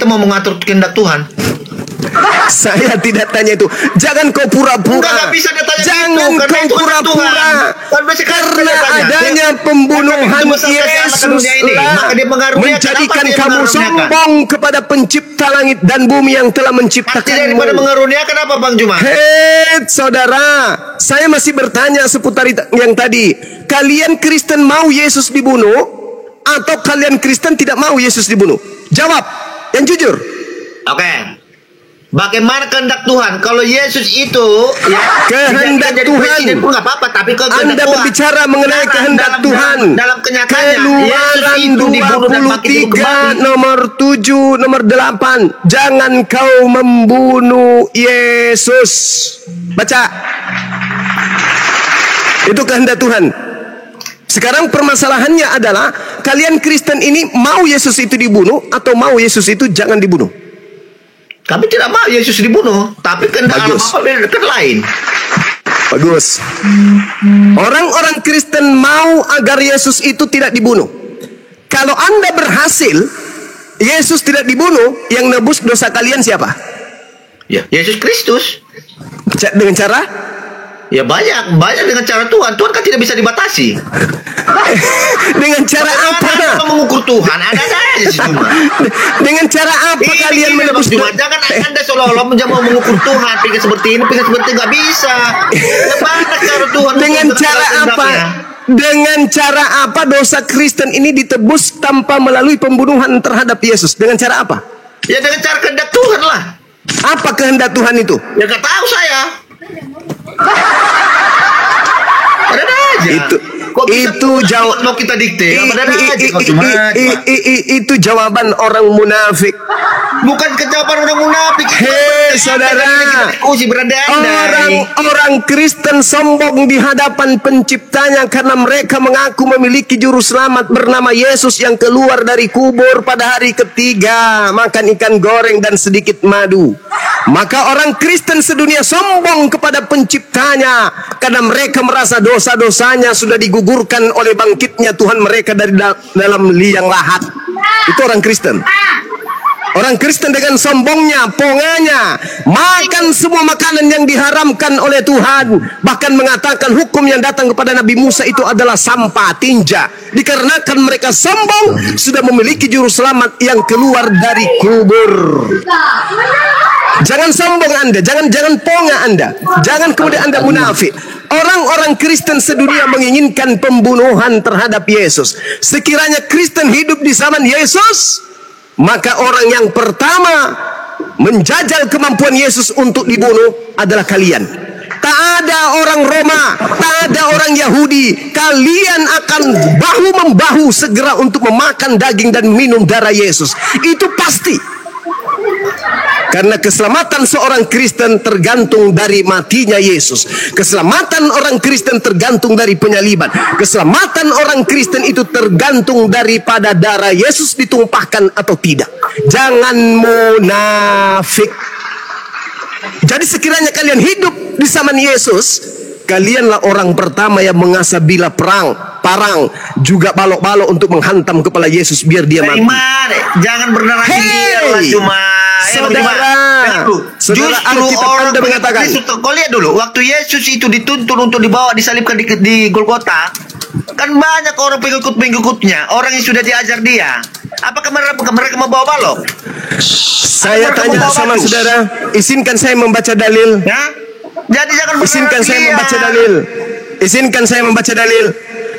mau mengatur kehendak Tuhan?
Saya tidak tanya itu. Jangan kau pura-pura.
Enggak bisa dia tanya
Jangan
gitu, karena
kau
itu kehendak
pura-pura.
Tuhan. Kan biasa kan
Karena
dia tanya,
adanya
dia-
pembunuhan
Karena itu besar kasihan akan
Yesus
dunia ini. Maka dia mengaruniakan.
menjadikan
Apa dia
kamu
mengaruniakan?
sombong kepada pencipta langit dan bumi yang telah
Arti
menciptakanmu.
daripada mengaruniakan apa Bang Juma?
Hei saudara, saya masih bertanya seputar yang tadi. Kalian Kristen mau Yesus dibunuh atau kalian Kristen tidak mau Yesus dibunuh? Jawab yang jujur.
Oke. Bagaimana kehendak Tuhan? Kalau Yesus itu ya
Kehendak
jadi
Tuhan.
presiden pun nggak apa-apa, tapi kalau kehendak
Anda
Tuhan,
berbicara mengenai kehendak Tuhan.
dalam kenyataannya Yesus
Keluaran
itu dibunuh dan mati dulu
23
kembali.
nomor 7 nomor 8. Jangan kau membunuh Yesus. Baca. Itu kehendak Tuhan. Sekarang permasalahannya adalah kalian Kristen ini mau Yesus itu dibunuh atau mau Yesus itu jangan dibunuh?
Kami tidak mau Yesus dibunuh, tapi kehendak Allah
Bagus.
Bapa beda kan lain.
Bagus. Orang-orang Kristen mau agar Yesus itu tidak dibunuh. Kalau Anda berhasil Yesus tidak dibunuh, yang nebus dosa kalian siapa?
Ya, Yesus Kristus.
Dengan cara
Ya banyak dengan cara Tuhan. Tuhan kan tidak bisa dibatasi.
dengan cara apa?
Anda mengukur Tuhan, ada aja sih cuma.
Dengan cara apa kalian menebus
Cuma
dosa?
jangan Anda seolah-olah mau mengukur Tuhan, pikir seperti ini, pikir seperti itu, nggak bisa. Bagaimana cara Tuhan?
Dengan cara apa? Dengan cara apa dosa Kristen ini ditebus tanpa melalui pembunuhan terhadap Yesus? Dengan cara apa?
Ya dengan cara kehendak Tuhan lah.
Apa kehendak Tuhan itu?
Ya nggak tahu saya. Ada aja. Kok bisa
itu jawab
mau kita dikte? Ada aja kok cuma.
itu jawaban orang munafik.
Bukan kejawaban orang munafik.
Hei saudara, orang Kristen sombong di hadapan penciptanya karena mereka mengaku memiliki juru selamat bernama Yesus yang keluar dari kubur pada hari ketiga, makan ikan goreng dan sedikit madu. Maka orang Kristen sedunia sombong kepada penciptanya karena mereka merasa dosa-dosanya sudah digugurkan oleh bangkitnya Tuhan mereka dari dalam liang lahat. Itu orang Kristen. Orang Kristen dengan sombongnya, ponganya, makan semua makanan yang diharamkan oleh Tuhan. Bahkan mengatakan hukum yang datang kepada Nabi Musa itu adalah sampah, tinja. Dikarenakan mereka sombong, sudah memiliki juru selamat yang keluar dari kubur. Jangan sombong Anda, jangan ponga Anda. Jangan kemudian Anda munafik. Orang-orang Kristen sedunia menginginkan pembunuhan terhadap Yesus. Sekiranya Kristen hidup di zaman Yesus, maka orang yang pertama menjajal kemampuan Yesus untuk dibunuh adalah kalian. Tak ada orang Roma, tak ada orang Yahudi. Kalian akan bahu-membahu segera untuk memakan daging dan minum darah Yesus. Itu pasti. Karena keselamatan seorang Kristen tergantung dari matinya Yesus. Keselamatan orang Kristen tergantung dari penyaliban. Keselamatan orang Kristen itu tergantung daripada darah Yesus ditumpahkan atau tidak. Jangan munafik. Jadi sekiranya kalian hidup di zaman Yesus, kalianlah orang pertama yang mengasah bila parang, juga balok-balok untuk menghantam kepala Yesus biar dia mati.
Jangan berdarah lah cuma.
Saudara,
Justru orang
Anda mengatakan,
kau lihat dulu, waktu Yesus itu dituntun untuk dibawa disalibkan di Golgota, kan banyak orang pengikut-pengikutnya, orang yang sudah diajar dia. Apakah mereka membawa balok?
Saya tanya sama saudara, izinkan saya membaca dalil.
Ya? Jadi jangan
Izinkan saya membaca dalil. Izinkan saya membaca dalil.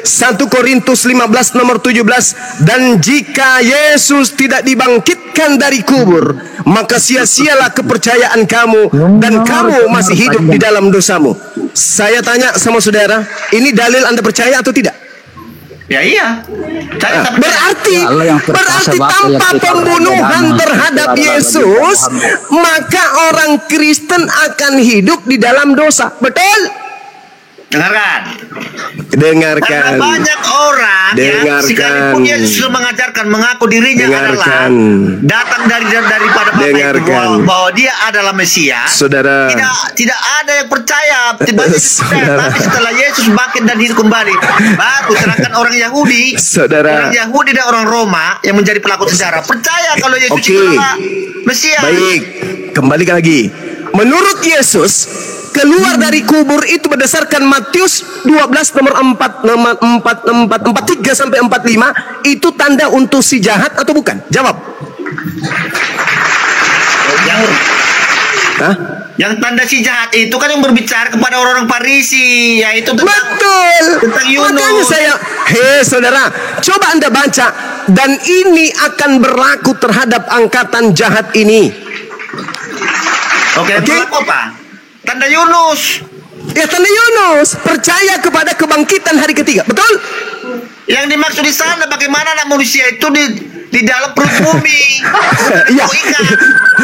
1 Korintus 15 nomor 17. Dan jika Yesus tidak dibangkitkan dari kubur, maka sia-sialah kepercayaan kamu dan kamu masih hidup di dalam dosamu. Saya tanya sama saudara, ini dalil Anda percaya atau tidak?
Ya iya.
Berarti tanpa pembunuhan terhadap Yesus, maka orang Kristen akan hidup di dalam dosa. Betul?
Dengarkan.
Dengarkan.
Karena banyak orang ya,
Dengarkan.
sekalipun Yesus sudah mengajarkan mengaku dirinya adalah
Dengarkan.
datang daripada Bapa itu
Dengarkan.
bahwa dia adalah Mesias.
Saudara.
Tidak ada yang percaya.
Saudara.
Tapi setelah Yesus bangkit dan hidup kembali, baru sedangkan orang Yahudi,
Saudara.
orang Yahudi dan orang Roma yang menjadi pelaku sejarah percaya kalau Yesus
Oke.
itu adalah Mesias.
Baik, kembali lagi. Menurut Yesus, keluar dari kubur itu berdasarkan Matius 12 nomor 43 sampai 45 itu tanda untuk si jahat atau bukan? Jawab. Hah?
Yang tanda si jahat itu kan yang berbicara kepada orang-orang Farisi, yaitu tentang
Betul.
tentang Yunus.
Makanya saya, hei saudara, coba Anda baca, dan ini akan berlaku terhadap angkatan jahat ini.
Oke. Berlaku apa? Tanda Yunus.
Ya, tanda Yunus, percaya kepada kebangkitan hari ketiga, betul?
Yang dimaksud di sana bagaimana anak manusia itu di dalam perut bumi.
Iya.
Ikan.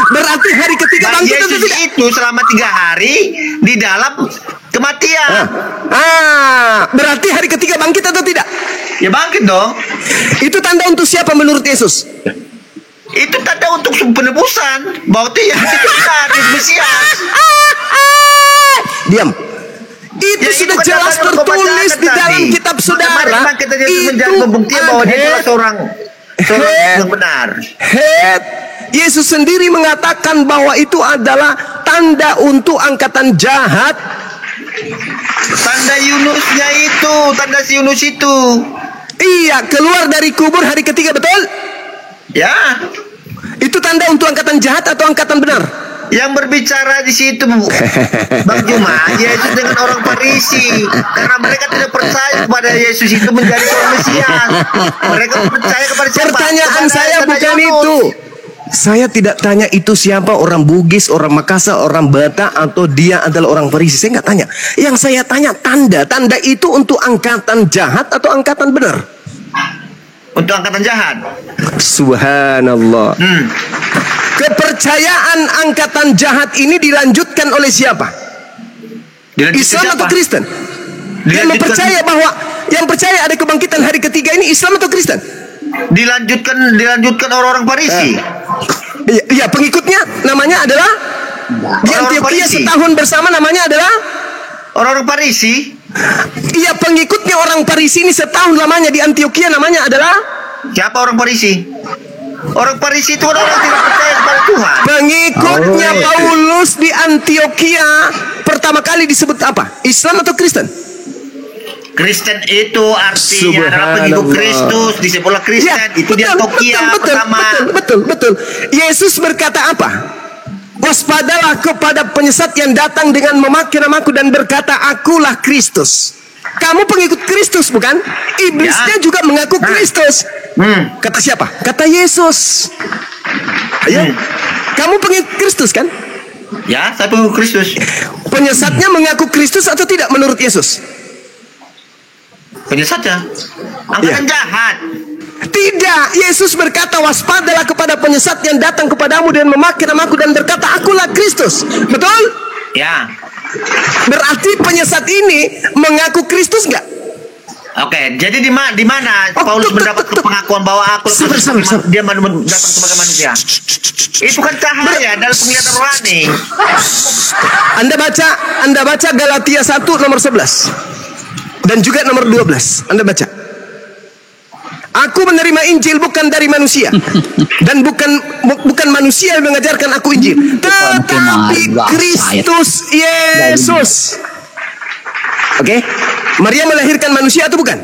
Berarti hari ketiga
Dan
bangkit atau
Yesus
tidak?
itu selama 3 hari di dalam kematian.
Berarti hari ketiga bangkit atau tidak?
Ya bangkit dong.
Itu tanda untuk siapa menurut Yesus?
Itu tanda untuk penebusan bahwa dia benar, dia Mesias.
Diam. Itu
Ya,
sudah
kan
jelas
tanda yang
tertulis
kau
di
bacakan
dalam
tadi.
kitab
Maka
saudara.
mari kita jadi menjadi pembuktian bahwa dia adalah seorang yang benar.
Yesus sendiri mengatakan bahwa itu adalah tanda untuk angkatan jahat.
Tanda Yunusnya itu, tanda si Yunus itu.
Iya, keluar dari kubur hari ketiga, betul?
Ya,
Itu tanda untuk angkatan jahat atau angkatan benar?
yang berbicara di situ Bang Juma, Yesus dengan orang Farisi, karena mereka tidak percaya kepada Yesus itu menjadi seorang Mesias. Mereka percaya kepada siapa?
Pertanyaan
Kepada
saya
tanda
bukan
Yunus.
itu. Saya tidak tanya itu siapa, orang Bugis, orang Makassar, orang Batak, atau dia adalah orang Farisi. Saya nggak tanya. Yang saya tanya tanda. Tanda itu untuk angkatan jahat atau angkatan benar?
Untuk angkatan jahat.
Subhanallah. Kepercayaan angkatan jahat ini dilanjutkan oleh siapa?
Dilanjutkan
Islam
siapa?
atau Kristen? Yang
Dilanjutkan-
percaya bahwa yang percaya ada kebangkitan hari ketiga ini Islam atau Kristen?
Dilanjutkan orang-orang Farisi.
Iya, pengikutnya namanya adalah di
Orang-orang
Antioquia
Farisi.
setahun bersama namanya adalah
Orang-orang Farisi.
iya, pengikutnya orang Farisi ini setahun lamanya di Antioquia namanya adalah
Siapa orang Farisi? Orang Farisi itu orang yang tidak percaya kepada Tuhan.
pengikutnya Paulus di Antioquia pertama kali disebut apa? Islam atau Kristen?
Kristen itu artinya adalah pengikut
Subhanallah.
Kristus, disebutlah Kristen. Itu di Antioquia pertama.
betul. Yesus berkata apa? Waspadalah kepada penyesat yang datang dengan memakai namaku dan berkata, akulah Kristus. Kamu pengikut Kristus bukan? Iblisnya
Ya.
juga mengaku Kristus. Kata siapa? Kata Yesus. Ayo, kamu pengikut Kristus kan?
Ya, saya pengikut Kristus.
Penyesatnya mengaku Kristus atau tidak menurut Yesus?
Penyesatnya. Angkatan jahat.
Tidak, Yesus berkata waspadalah kepada penyesat yang datang kepadamu dan memakai namaku dan berkata akulah Kristus. Betul?
Ya.
Berarti penyesat ini mengaku Kristus nggak?
Oke, jadi di mana Paulus mendapat pengakuan bahwa aku
Sabar.
dia datang sebagai manusia? Itu kan cahaya dalam penglihatan rohani.
Anda baca Galatia 1 nomor 11 dan juga nomor 12. Anda baca. Aku menerima Injil bukan dari manusia dan bukan manusia yang mengajarkan aku Injil, tetapi Kristus Yesus. Oke? Maria melahirkan manusia atau bukan?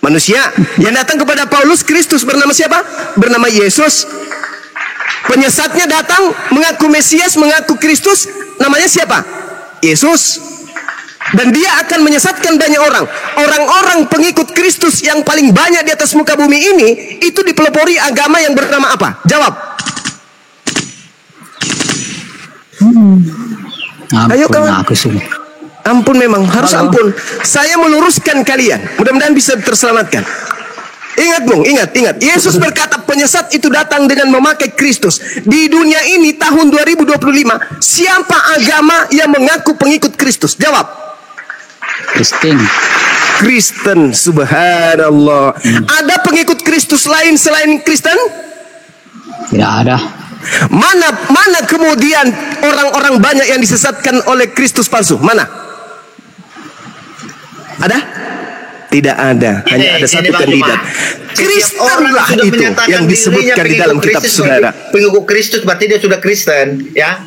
Manusia. Yang datang kepada Paulus Kristus bernama siapa? Bernama Yesus. Penyesatnya datang mengaku Mesias, mengaku Kristus, namanya siapa? Yesus. Dan dia akan menyesatkan banyak orang. Orang-orang pengikut Kristus yang paling banyak di atas muka bumi ini itu dipelopori agama yang bernama apa? Jawab. Ayo kawan. Ampun memang, harus ampun. Saya meluruskan kalian. Mudah-mudahan bisa terselamatkan. Ingat Bung, ingat. Yesus berkata penyesat itu datang dengan memakai Kristus. Di dunia ini tahun 2025, siapa agama yang mengaku pengikut Kristus? Jawab.
Kristen.
Kristen, subhanallah. Ada pengikut Kristus lain selain Kristen?
Tidak ada.
Mana kemudian orang-orang banyak yang disesatkan oleh Kristus palsu? Mana? Ada? Tidak ada. Hanya ada satu kandidat. Kristenlah itu yang disebutkan di dalam kitab saudara.
Pengikut Kristus berarti dia sudah Kristen, ya.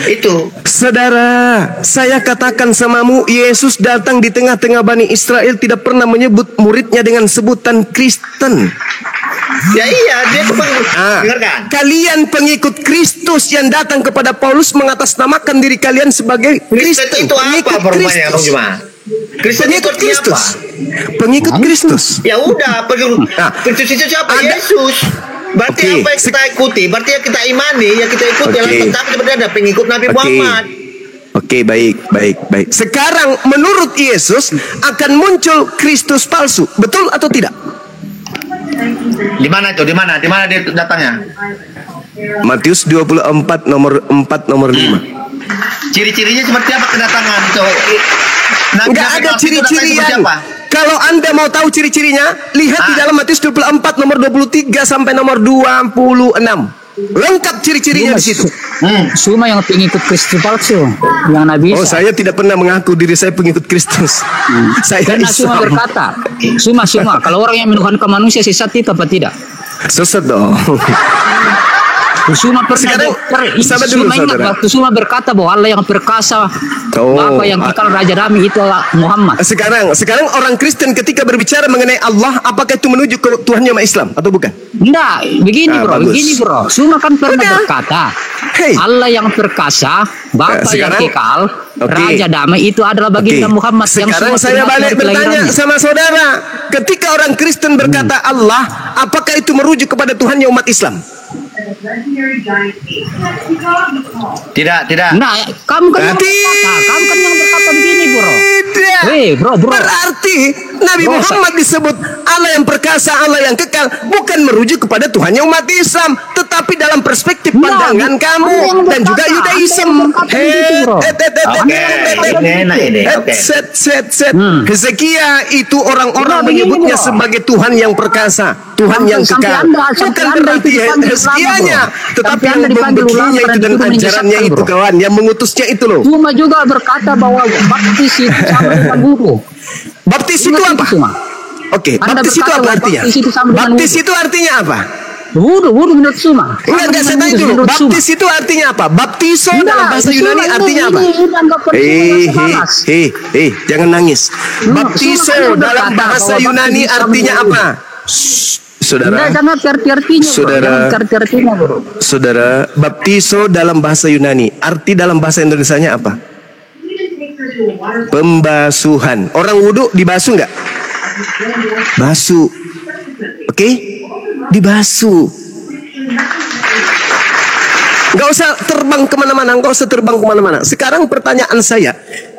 Itu.
Saudara, saya katakan samamu, Yesus datang di tengah-tengah Bani Israel tidak pernah menyebut muridnya dengan sebutan Kristen.
Ya iya, dia itu pengikut. Dengarkan.
Kalian pengikut Kristus yang datang kepada Paulus mengatasnamakan diri kalian sebagai
Kristen
Kristen.
itu apa perumahnya, Bang Juma? Kristen itu
Pengikut
artinya
Kristus.
apa?
Pengikut Kristus.
Ya udah, pengikut Kristus itu siapa?
Ada-
Yesus. Berarti
Oke.
apa yang kita ikuti? Berarti yang kita imani, yang kita ikuti
Oke.
adalah tentang sebenarnya ada pengikut Nabi
Oke.
Muhammad.
Oke, baik. Sekarang menurut Yesus akan muncul Kristus palsu. Betul atau tidak?
Di mana itu? Di mana dia datangnya?
Matius 24 nomor 4 nomor 5.
Ciri-cirinya seperti apa kedatangan itu?
Enggak ada ciri-cirian. Kalau Anda mau tahu ciri-cirinya, lihat di dalam Matius 24 nomor 23 sampai nomor 26. Lengkap ciri-cirinya di situ.
Cuma yang pengikut Kristus palsu yang Nabi
Oh,
Isa.
saya tidak pernah mengaku diri saya pengikut Kristus. Saya
Karena cuma
Islam.
berkata, cuma kalau orang yang menuhankan manusia sesat itu apa tidak?
Sesat dong.
Cuma pernah
Sekarang, sabar dulu,
Cuma ingat
saudara.
waktu Cuma berkata bahwa Allah yang perkasa,
Oh,
Bapa yang kekal Raja Damai itu adalah Muhammad.
Sekarang orang Kristen ketika berbicara mengenai Allah, apakah itu menuju ke Tuhannya umat Islam atau bukan?
Enggak, begini
Bagus.
bro. Cuma kan pernah
Udah.
berkata,
Hei.
Allah yang perkasa, Bapa yang
Sekarang-
kekal,
Oke.
Raja Damai itu adalah baginda
Oke.
Muhammad yang
Sekarang
semua
saya
termasuk
balik
dari
bertanya
kelahirannya.
sama saudara, ketika orang Kristen berkata Allah, apakah itu merujuk kepada Tuhannya umat Islam?
Tidak.
Nah, kamu kan yang
Berarti-
berkata begini, bro.
Tidak.
Hei, bro.
Berarti Nabi
Bro,
Muhammad disebut Allah yang perkasa, Allah yang kekal, bukan merujuk kepada Tuhannya umat Islam, tetapi dalam perspektif
Enggak,
pandangan kamu
Anda yang
dan juga
berkata,
Yudaism.
Anda yang berkata begitu, bro.
Oke, ini enak ini. Oke.
Set. Hezekia itu orang-orang
Nah, begini,
menyebutnya
bro.
sebagai Tuhan yang perkasa, Tuhan yang
Sampai
kekal.
Anda
Bukan
itu
berarti
dipanggil
Hezekianya,
ulama,
tetapi
Sampai
yang
Anda dipanggil ulama
membekinya itu
dan
dan
itu
ajarannya
menyesatkan,
itu
bro.
kawan, yang mengutusnya itu loh.
Cuma juga berkata bahwa baptis itu sama dengan wudhu.
Baptis itu
Ingat
apa?
Cuma.
Oke,
Anda
baptis itu
berkata
apa
bahwa
artinya?
baptis itu sama dengan
Baptis
wudhu.
itu artinya apa?
Wudhu menurut Cuma.
Enggak, saya tanya dulu. Baptis itu artinya apa? Baptiso dalam bahasa Yunani artinya apa? Jangan nangis. Baptiso
Cuma
dalam
berkata
bahasa
bahwa
Yunani
baptis itu
artinya
sama
apa? Saudara,
Jangan arti-artinya, bro.
Saudara.
Jangan arti-artinya, bro.
saudara, baptiso dalam bahasa Yunani, arti dalam bahasa Indonesianya apa? Pembasuhan. Orang wudhu dibasuh nggak? Basuh. Oke? Dibasuh. Nggak usah terbang kemana-mana, Sekarang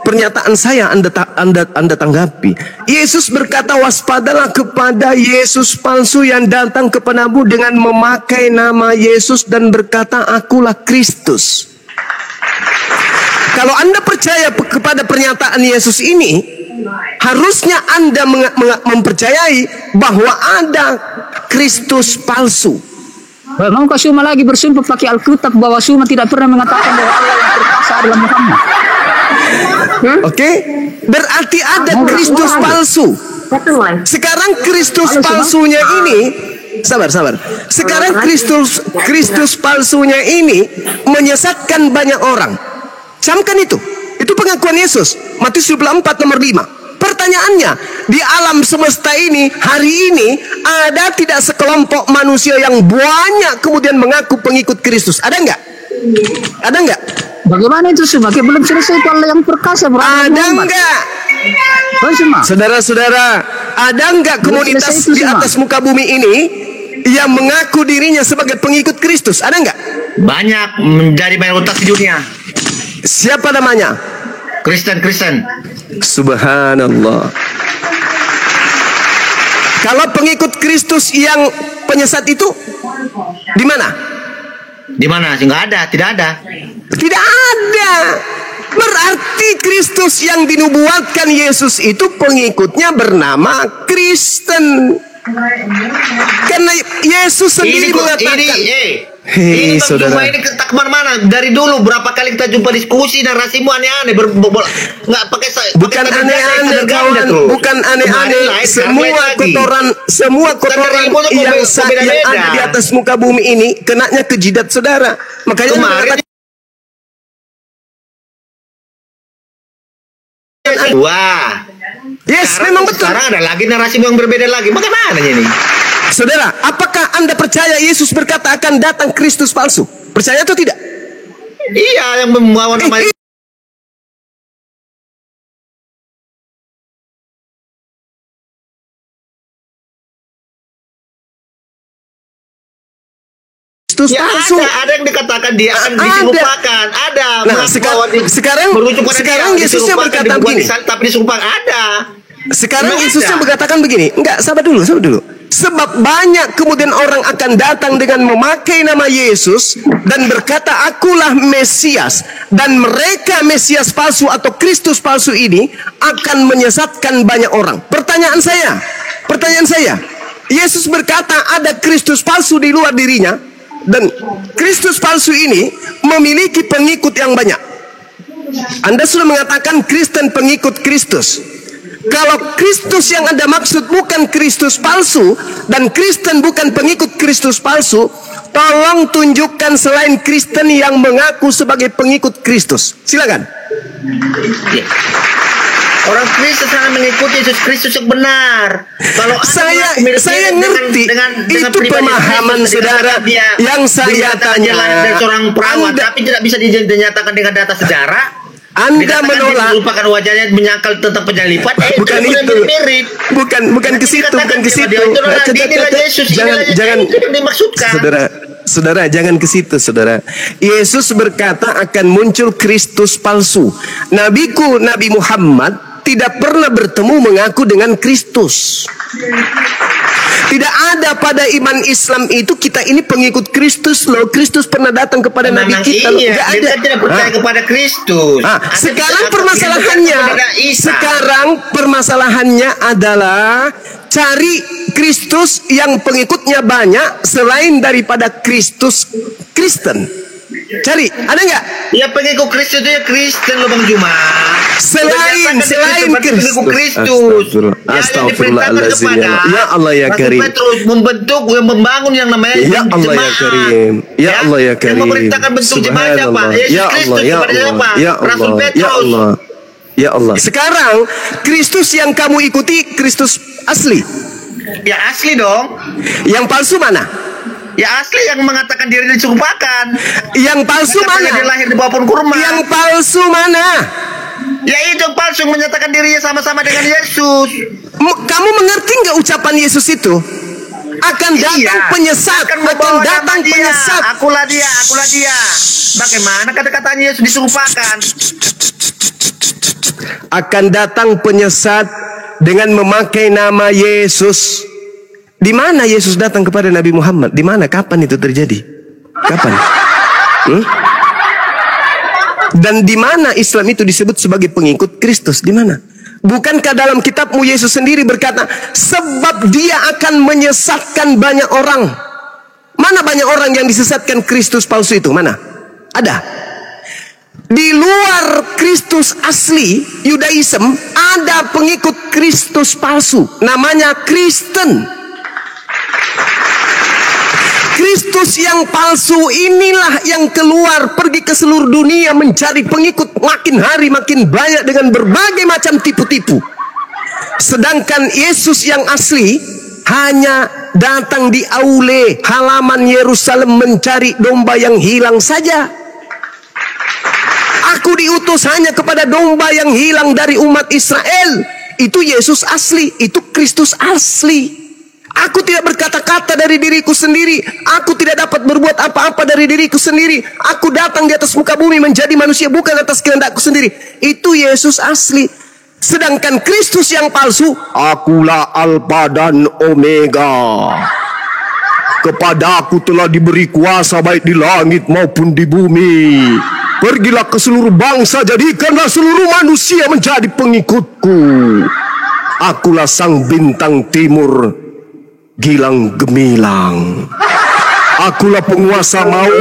pernyataan saya Anda tanggapi. Yesus berkata, waspadalah kepada Yesus palsu yang datang kepadamu dengan memakai nama Yesus dan berkata, akulah Kristus. Kalau Anda percaya kepada pernyataan Yesus ini, harusnya Anda mempercayai bahwa ada Kristus palsu.
Maukah Suma lagi bersumpah pakai Alkitab bahwa Suma tidak pernah mengatakan bahwa Allah yang perkasa adalah Muhammad?
Oke? Berarti ada Kristus palsu. Sekarang Kristus palsunya ini, sabar. Sekarang Kristus palsunya ini menyesatkan banyak orang. Camkan itu. Itu pengakuan Yesus. Matius 24 nomor 5. Pertanyaannya, di alam semesta ini, hari ini, ada tidak sekelompok manusia yang banyak kemudian mengaku pengikut Kristus? Ada enggak? Ada enggak?
Bagaimana itu Suma? Belum selesai itu Allah yang perkasa, bro.
Ada enggak?
Suma.
Saudara-saudara, ada enggak komunitas
selesai itu
di
semua.
atas muka bumi ini yang mengaku dirinya sebagai pengikut Kristus? Ada enggak?
Banyak menjadi mayoritas di dunia.
Siapa namanya?
Kristen.
Subhanallah. Kalau pengikut Kristus yang penyesat itu di mana?
Di mana? Tidak ada.
Tidak ada. Berarti Berarti Kristus yang dinubuatkan Yesus itu pengikutnya bernama Kristen. Karena Yesus sendiri mengatakan,
ini
saudara.
Bang Juma, ini tak kemana-mana. Dari dulu berapa kali kita jumpa diskusi narasimu aneh-aneh, nggak pakai
bukan aneh-aneh kawan, bukan aneh-aneh. Semua kotoran yang ada di atas muka bumi ini kenanya ke jidat saudara. Makanya
kemarin wah.
Yes,
Sekarang,
memang betul.
Sekarang ada lagi narasimu yang berbeda lagi. Bagaimana ini?
Saudara, apakah Anda percaya Yesus berkata akan datang Kristus palsu? Percaya atau tidak?
Iya, yang membawa nama
Kristus
ya,
palsu.
ada yang dikatakan dia akan diserupakan. Ada.
Nah, sekarang Yesusnya berkata begini.
Tapi diserupakan ada.
Sekarang Yesusnya berkatakan begini. Enggak, sabar dulu. Sebab banyak kemudian orang akan datang dengan memakai nama Yesus dan berkata, akulah Mesias. Dan mereka Mesias palsu atau Kristus palsu ini akan menyesatkan banyak orang. Pertanyaan saya, Yesus berkata ada Kristus palsu di luar dirinya, dan Kristus palsu ini memiliki pengikut yang banyak. Anda sudah mengatakan Kristen pengikut Kristus. Kalau Kristus yang Anda maksud bukan Kristus palsu dan Kristen bukan pengikut Kristus palsu, tolong tunjukkan selain Kristen yang mengaku sebagai pengikut Kristus. Silakan.
Orang Kristen sangat mengikuti Yesus Kristus yang benar. Kalau
saya ngerti itu pemahaman saudara yang saya tanya.
Dari seorang perawat, tapi tidak bisa dinyatakan dengan data sejarah.
Anda menolak,
melupakan wajahnya, menyangkal tentang penyalipan.
Bukan itu,
mirip.
bukan ke situ. Jangan
dimaksudkan.
Saudara, jangan ke situ, saudara. Yesus berkata akan muncul Kristus palsu. Nabiku Nabi Muhammad tidak pernah bertemu mengaku dengan Kristus. Tidak ada pada iman Islam itu kita ini pengikut Kristus loh. Kristus pernah datang kepada Nabi kita.
Iya,
tidak ada.
Kita tidak percaya kepada Kristus.
Sekarang permasalahannya adalah cari Kristus yang pengikutnya banyak selain daripada Kristus Kristen. Cari, ada nggak?
Ya pengikut Kristus itu ya Kristen loh Bang Juma.
Selain
Kristus.
Astagfirullahaladzim. Ya Allah ya Karim.
Petrus membangun yang namanya
ya Allah ya Karim. Ya Allah ya Karim.
Memerintahkan bentuk jemaat Pak.
Ya Allah ya Allah. Ya Allah. Ya Allah. Ya Allah. Sekarang Kristus yang kamu ikuti Kristus asli.
Ya asli dong.
Yang palsu mana?
Ya asli yang mengatakan diri diserupakan.
Yang palsu mana?
Dia lahir di bawah pohon kurma.
Yang palsu mana?
Ya itu yang palsu yang menyatakan dirinya sama-sama dengan Yesus.
Kamu mengerti nggak ucapan Yesus itu? Akan datang penyesat, akan datang penyesat.
Akulah dia. Bagaimana kata-katanya Yesus diserupakan?
Akan datang penyesat dengan memakai nama Yesus. Di mana Yesus datang kepada Nabi Muhammad? Di mana? Kapan itu terjadi? Kapan? Dan di mana Islam itu disebut sebagai pengikut Kristus? Di mana? Bukankah dalam kitabmu Yesus sendiri berkata, sebab dia akan menyesatkan banyak orang. Mana banyak orang yang disesatkan Kristus palsu itu? Mana? Ada. Di luar Kristus asli, Yudaism, ada pengikut Kristus palsu. Namanya Kristen. Kristus yang palsu inilah yang keluar pergi ke seluruh dunia mencari pengikut, makin hari makin banyak dengan berbagai macam tipu-tipu. Sedangkan Yesus yang asli hanya datang di aule halaman Yerusalem mencari domba yang hilang saja. Aku diutus hanya kepada domba yang hilang dari umat Israel. Itu Yesus asli, itu Kristus asli. Aku tidak berkata-kata dari diriku sendiri. Aku tidak dapat berbuat apa-apa dari diriku sendiri. Aku datang di atas muka bumi menjadi manusia bukan atas kehendakku sendiri. Itu Yesus asli. Sedangkan Kristus yang palsu, akulah Alfa dan Omega. Kepada aku telah diberi kuasa baik di langit maupun di bumi. Pergilah ke seluruh bangsa, jadikanlah seluruh manusia menjadi pengikutku. Akulah sang bintang timur, gilang gemilang. Akulah penguasa maut.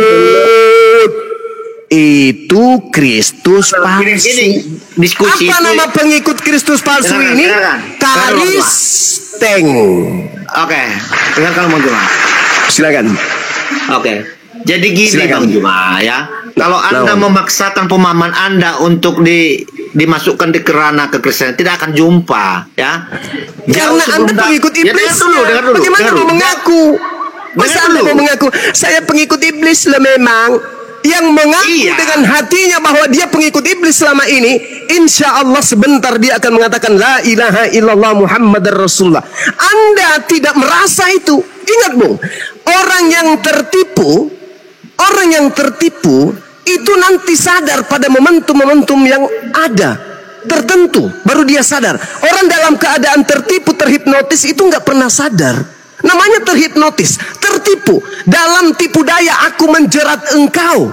Itu Kristus palsu.
Ini diskusi
Apa
itu-
nama pengikut Kristus palsu
Dengarkan,
ini?
dengarkan.
Karisteng.
Oke, dengarkan Bang Juma.
Silakan.
Oke. Jadi gini
Silakan.
Bang Juma ya. Kalau Anda
Naon.
memaksakan pemahaman Anda untuk dimasukkan di kerana kekristenan, tidak akan jumpa ya. Jauh
Karena
sebelum
Anda pengikut
Ya,
iblis.
dengar dulu.
Bagaimana
dengar
mau
dulu.
mengaku? Masa
Dengar
Anda
dulu.
mau mengaku? Saya pengikut iblis lah memang. Yang mengaku
Iya.
dengan hatinya bahwa dia pengikut iblis selama ini, insya Allah sebentar dia akan mengatakan La ilaha illallah Muhammadar Rasulullah. Anda tidak merasa itu. Ingat Bung, orang yang tertipu itu nanti sadar pada momentum-momentum yang ada tertentu, baru dia sadar. Orang dalam keadaan tertipu, terhipnotis itu nggak pernah sadar. Namanya terhipnotis, tertipu. Dalam tipu daya aku menjerat engkau.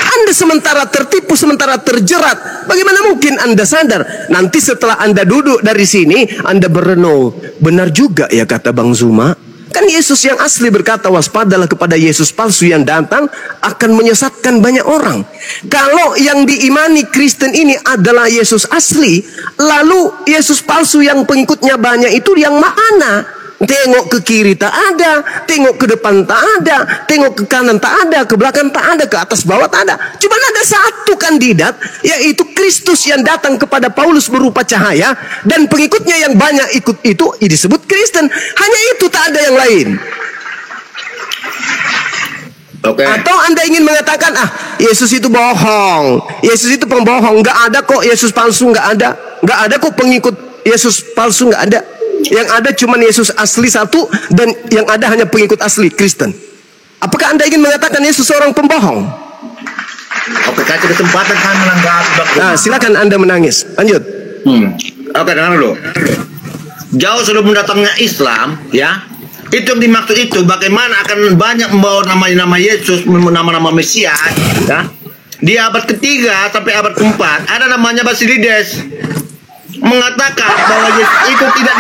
Anda sementara tertipu, sementara terjerat. Bagaimana mungkin Anda sadar? Nanti setelah Anda duduk dari sini, Anda berenung. Benar juga ya kata Bang Zuma. Kan Yesus yang asli berkata, waspadalah kepada Yesus palsu yang datang akan menyesatkan banyak orang. Kalau yang diimani Kristen ini adalah Yesus asli, lalu Yesus palsu yang pengikutnya banyak itu yang mana? Tengok ke kiri tak ada, tengok ke depan tak ada, tengok ke kanan tak ada, ke belakang tak ada, ke atas bawah tak ada. Cuma ada satu kandidat, yaitu Kristus yang datang kepada Paulus berupa cahaya, dan pengikutnya yang banyak ikut itu disebut Kristen. Hanya itu, tak ada yang lain.
Oke.
Atau Anda ingin mengatakan, Yesus itu bohong, Yesus itu pembohong, nggak ada kok Yesus palsu, nggak ada kok pengikut Yesus palsu, nggak ada. Yang ada cuma Yesus asli satu, dan yang ada hanya pengikut asli Kristen. Apakah Anda ingin mengatakan Yesus seorang pembohong?
Oke, kasih kesempatan kami menanggapi Bang Juma.
Nah, silakan Anda menangis. Lanjut.
Oke, dengar dulu. Jauh sebelum datangnya Islam, ya, itu yang dimaksud itu bagaimana akan banyak membawa nama Yesus, nama-nama Mesias, ya. Di abad ketiga sampai abad keempat ada namanya Basilides mengatakan bahwa Yesus itu tidak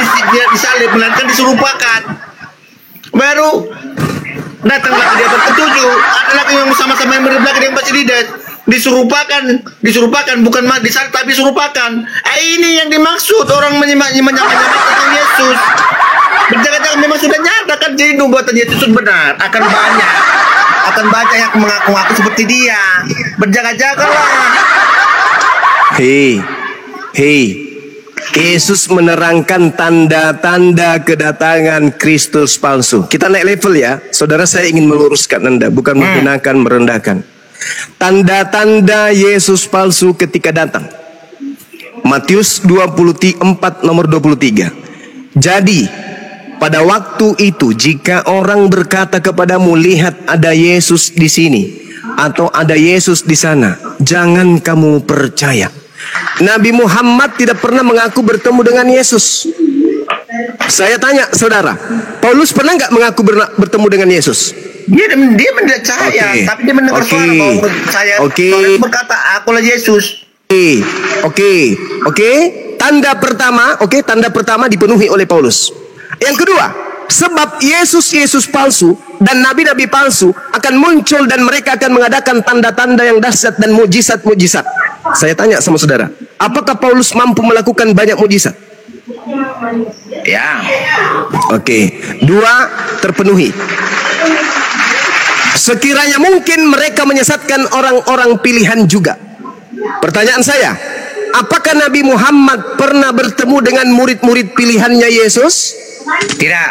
disalib melainkan diserupakan. Baru datang lagi di abad ketujuh ada lagi yang sama-sama yang berbeda dengan Basilides. Diserupakan bukan disalib tapi diserupakan. Ini yang dimaksud orang menyamakan Yesus. Berjaga-jaga memang sudah nyata kan, jadi nubuatan Yesus itu benar. Akan banyak yang mengaku-ngaku seperti dia. Berjaga-jagalah.
Hei, Yesus menerangkan tanda-tanda kedatangan Kristus palsu. Kita naik level ya. Saudara, saya ingin meluruskan Anda, bukan menghinakan, merendahkan. Tanda-tanda Yesus palsu ketika datang. Matius 24 nomor 23. Jadi, pada waktu itu jika orang berkata kepadamu, lihat ada Yesus di sini atau ada Yesus di sana, jangan kamu percaya. Nabi Muhammad tidak pernah mengaku bertemu dengan Yesus. Saya tanya saudara, Paulus pernah nggak mengaku bertemu dengan Yesus?
Dia percaya,
Oke.
tapi dia mendengar
Oke.
suara bahwa saya
Oke.
berkata, akulah Yesus.
Oke. Tanda pertama dipenuhi oleh Paulus. Yang kedua, sebab Yesus palsu dan nabi-nabi palsu akan muncul dan mereka akan mengadakan tanda-tanda yang dahsyat dan mujizat-mujizat. Saya tanya sama saudara, apakah Paulus mampu melakukan banyak mujizat?
Ya.
Oke. Dua, terpenuhi. Sekiranya mungkin mereka menyesatkan orang-orang pilihan juga. Pertanyaan saya, apakah Nabi Muhammad pernah bertemu dengan murid-murid pilihannya Yesus?
Tidak.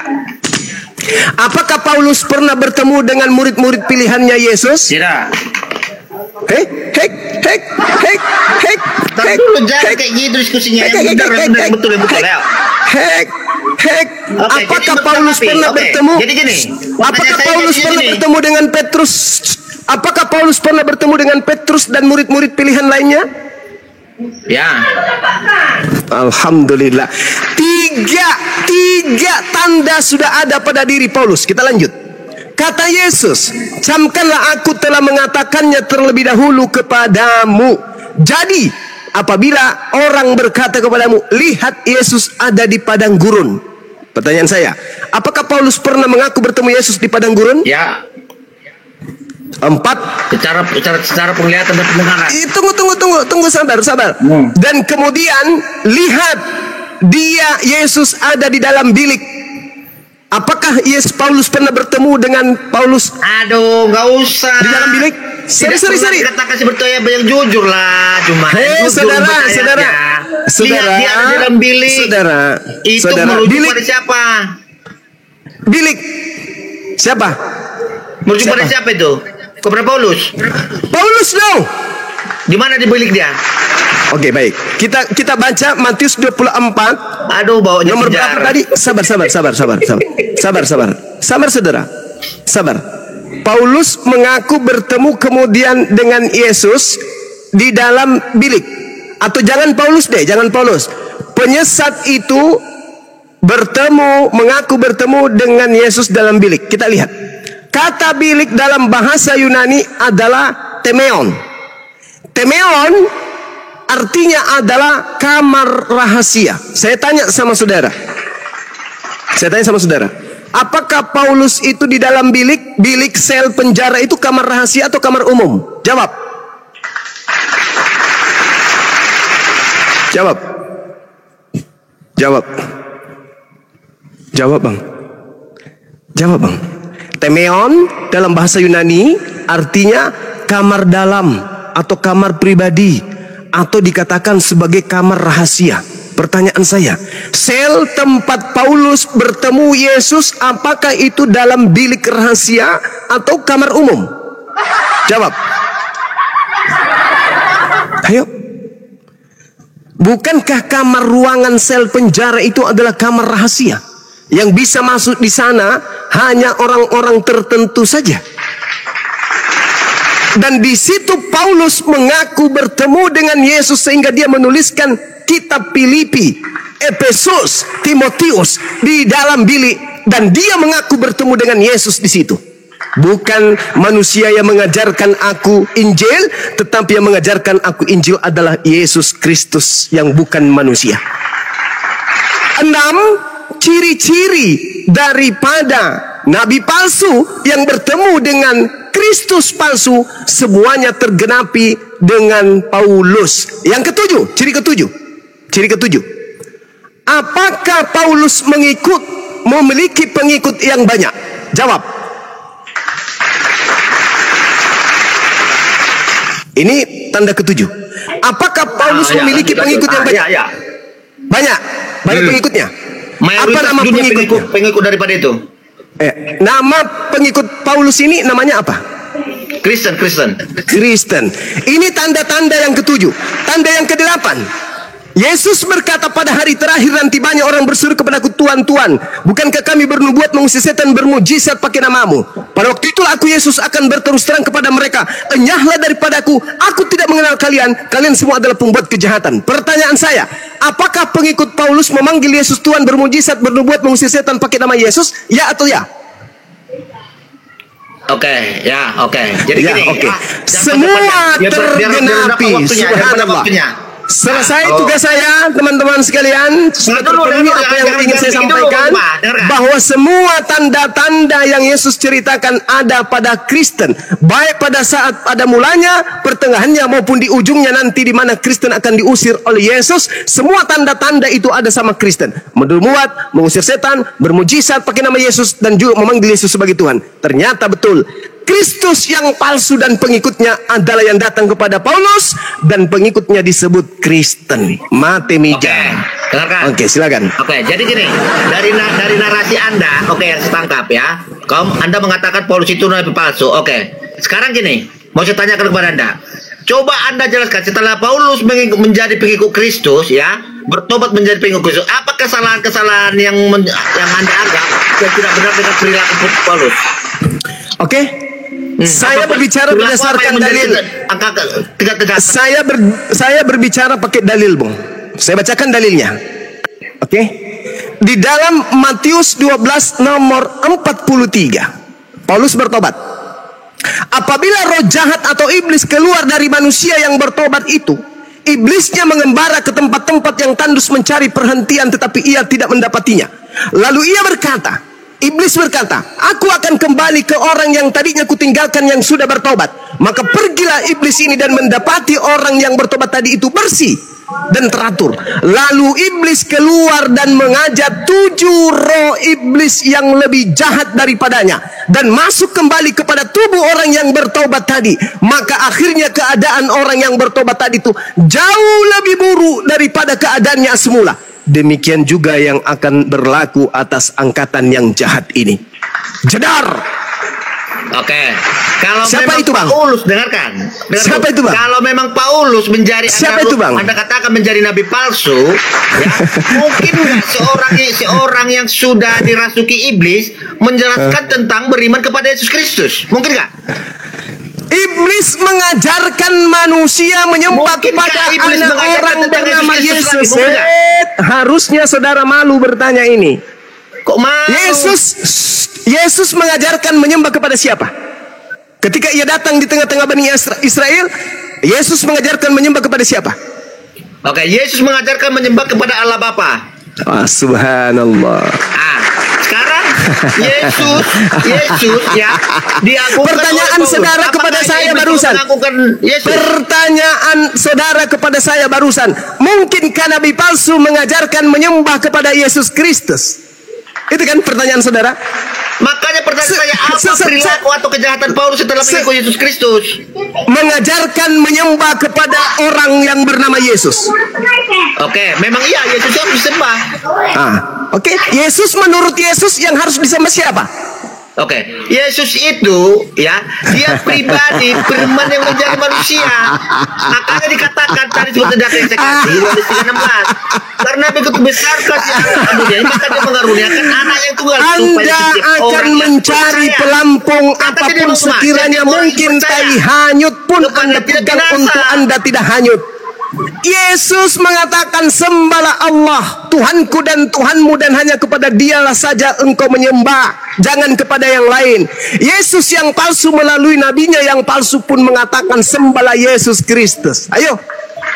Apakah Paulus pernah bertemu dengan murid-murid pilihannya Yesus?
Tidak.
Hek.
Tapi dulu jangan kayak gitu diskusinya. Yang betul ya.
Hek.
Oke,
Apakah
jadi
Paulus
bertemu,
pernah
oke.
bertemu?
Jadi gini,
Apakah
pertanyaan saya
Paulus
jadi
pernah
gini.
bertemu dengan Petrus? Apakah Paulus pernah bertemu dengan Petrus dan murid-murid pilihan lainnya?
Ya.
Alhamdulillah. Tiga tanda sudah ada pada diri Paulus. Kita lanjut. Kata Yesus, camkanlah aku telah mengatakannya terlebih dahulu kepadamu. Jadi apabila orang berkata kepadamu, lihat Yesus ada di padang gurun. Pertanyaan saya, apakah Paulus pernah mengaku bertemu Yesus di padang gurun?
Ya,
4.
secara penglihatan dan pendengaran.
Tunggu, sabar. Dan kemudian lihat dia Yesus ada di dalam bilik. Apakah Paulus pernah bertemu dengan Paulus
Aduh, nggak usah.
di dalam bilik? Seri.
Kita kasih bertanya yang jujur lah, cuma.
Saudara.
Lihat dia ada di dalam bilik. Itu merujuk
bilik
pada siapa?
Bilik siapa?
Merujuk pada siapa itu? Kepada Paulus.
Paulus dong.
Di mana di bilik dia?
Oke, baik. Kita baca Matius 24.
Aduh, bawanya
Nomor
kejar.
berapa tadi? Sabar, saudara. Sabar. Paulus mengaku bertemu kemudian dengan Yesus di dalam bilik. Atau jangan Paulus. Penyesat itu mengaku bertemu dengan Yesus dalam bilik. Kita lihat. Kata bilik dalam bahasa Yunani adalah temeon. Temeon artinya adalah kamar rahasia. Saya tanya sama saudara, apakah Paulus itu di dalam bilik sel penjara itu kamar rahasia atau kamar umum? Jawab. Jawab bang. Temeon dalam bahasa Yunani artinya kamar dalam atau kamar pribadi, atau dikatakan sebagai kamar rahasia. Pertanyaan saya, sel tempat Paulus bertemu Yesus, apakah itu dalam bilik rahasia atau kamar umum? Jawab. Ayo. Bukankah kamar ruangan sel penjara itu adalah kamar rahasia? Yang bisa masuk di sana hanya orang-orang tertentu saja. Dan di situ Paulus mengaku bertemu dengan Yesus sehingga dia menuliskan kitab Filipi, Efesus, Timotius di dalam bilik, dan dia mengaku bertemu dengan Yesus di situ. Bukan manusia yang mengajarkan aku Injil, tetapi yang mengajarkan aku Injil adalah Yesus Kristus yang bukan manusia. 6. Ciri-ciri daripada nabi palsu yang bertemu dengan Kristus palsu, semuanya tergenapi dengan Paulus. Yang ketujuh, ciri ketujuh. Apakah Paulus memiliki pengikut yang banyak? Jawab. Ini tanda ketujuh. Apakah Paulus memiliki pengikut yang banyak? Banyak pengikutnya. Apa nama
pengikut daripada itu?
Nama pengikut Paulus ini namanya apa?
Kristen.
Ini tanda-tanda yang ketujuh. Tanda yang kedelapan, Yesus berkata pada hari terakhir nanti banyak orang berseru kepadaku, Tuhan, Tuhan, bukankah kami bernubuat mengusir setan, bermujizat pakai namamu? Pada waktu itulah aku Yesus akan berterus terang kepada mereka, enyahlah daripadaku, aku tidak mengenal kalian, kalian semua adalah pembuat kejahatan. Pertanyaan saya, apakah pengikut Paulus memanggil Yesus Tuhan, bermujizat, bernubuat mengusir setan pakai nama Yesus? Ya atau ya?
Oke. Jadi
ya,
gini.
Semua tergenapi. Subhanallah. Selesai tugas saya, teman-teman sekalian. Sudah terpenuhi apa yang ingin saya sampaikan, bahwa semua tanda-tanda yang Yesus ceritakan ada pada Kristen, baik pada saat pada mulanya, pertengahannya, maupun di ujungnya nanti di mana Kristen akan diusir oleh Yesus. Semua tanda-tanda itu ada sama Kristen. Bernubuat, mengusir setan, bermujizat pakai nama Yesus, dan juga memanggil Yesus sebagai Tuhan. Ternyata betul, Kristus yang palsu dan pengikutnya adalah yang datang kepada Paulus, dan pengikutnya disebut Kristen. Mate mija.
Dengarkan.
Oke, silakan.
Jadi gini, dari narasi Anda, yang saya tangkap ya, Anda mengatakan Paulus itu nabi palsu. Sekarang gini, mau saya tanyakan kepada Anda. Coba Anda jelaskan, setelah Paulus menjadi pengikut Kristus, ya, bertobat menjadi pengikut Kristus, apa kesalahan-kesalahan yang Anda anggap yang tidak benar dengan perilaku Paulus?
Saya berbicara berdasarkan dalil. Saya berbicara pakai dalil, Bung. Saya bacakan dalilnya. Di dalam Matius 12 nomor 43. Paulus bertobat. Apabila roh jahat atau iblis keluar dari manusia yang bertobat itu, iblisnya mengembara ke tempat-tempat yang tandus mencari perhentian, tetapi ia tidak mendapatinya. Lalu ia berkata, iblis berkata, aku akan kembali ke orang yang tadinya kutinggalkan yang sudah bertobat. Maka pergilah iblis ini dan mendapati orang yang bertobat tadi itu bersih dan teratur. Lalu iblis keluar dan mengajak 7 roh iblis yang lebih jahat daripadanya dan masuk kembali kepada tubuh orang yang bertobat tadi. Maka akhirnya keadaan orang yang bertobat tadi itu jauh lebih buruk daripada keadaannya semula. Demikian juga yang akan berlaku atas angkatan yang jahat ini. Jedar.
Oke. Kalau
Siapa
memang
itu, Bang?
Paulus, dengarkan.
Siapa itu, Bang?
Kalau memang Paulus menjadi
Siapa itu, Bang?
Anda katakan menjadi nabi palsu, ya, mungkin nggak seorang yang sudah dirasuki iblis menjelaskan tentang beriman kepada Yesus Kristus? Mungkin nggak?
Iblis mengajarkan manusia menyembah
Mungkinkah
kepada
iblis
anak
mengajarkan
orang
tentang
bernama
Yesus Kristus
Yesus.
lagi? Mungkin nggak?
Harusnya saudara malu bertanya ini.
Kok malu?
Yesus mengajarkan menyembah kepada siapa? Ketika ia datang di tengah-tengah Bani Israel, Yesus mengajarkan menyembah kepada siapa?
Oke, Yesus mengajarkan menyembah kepada Allah Bapa.
Subhanallah.
Sekarang Yesus ya diagungkan.
Pertanyaan
oleh Paulus.
saudara
Apakah
kepada saya
iblis
barusan.
mengagungkan Yesus?
Pertanyaan saudara kepada saya barusan. Mungkinkah nabi palsu mengajarkan menyembah kepada Yesus Kristus? Itu kan pertanyaan saudara.
Makanya pertanyaan saya, apa perilaku atau kejahatan Paulus setelah mengikuti Yesus Kristus?
Mengajarkan menyembah kepada orang yang bernama Yesus.
Oke, memang iya Yesus harus disembah.
Oke. Yesus, menurut Yesus yang harus disembah siapa?
Oke, Yesus itu ya, dia pribadi firman yang menjadi manusia. Makanya dikatakan tadi seperti data yang saya kasih Yohanes 3:16. Karena begitu besar kasih Allah kemudian maka dia mengaruniakan anak yang tunggal supaya
Anda
setiap
akan
orang yang
mencari
percaya.
pelampung
Kata dia
apapun
mau
sekiranya
orang
mungkin
percaya
tai hanyut pun
kepada
Anda
tidak
pegang
binasa.
untuk Anda tidak hanyut. Yesus mengatakan sembahlah Allah Tuhanku dan Tuhanmu dan hanya kepada dialah saja engkau menyembah, jangan kepada yang lain. Yesus yang palsu melalui nabinya yang palsu pun mengatakan sembahlah Yesus Kristus. Ayo,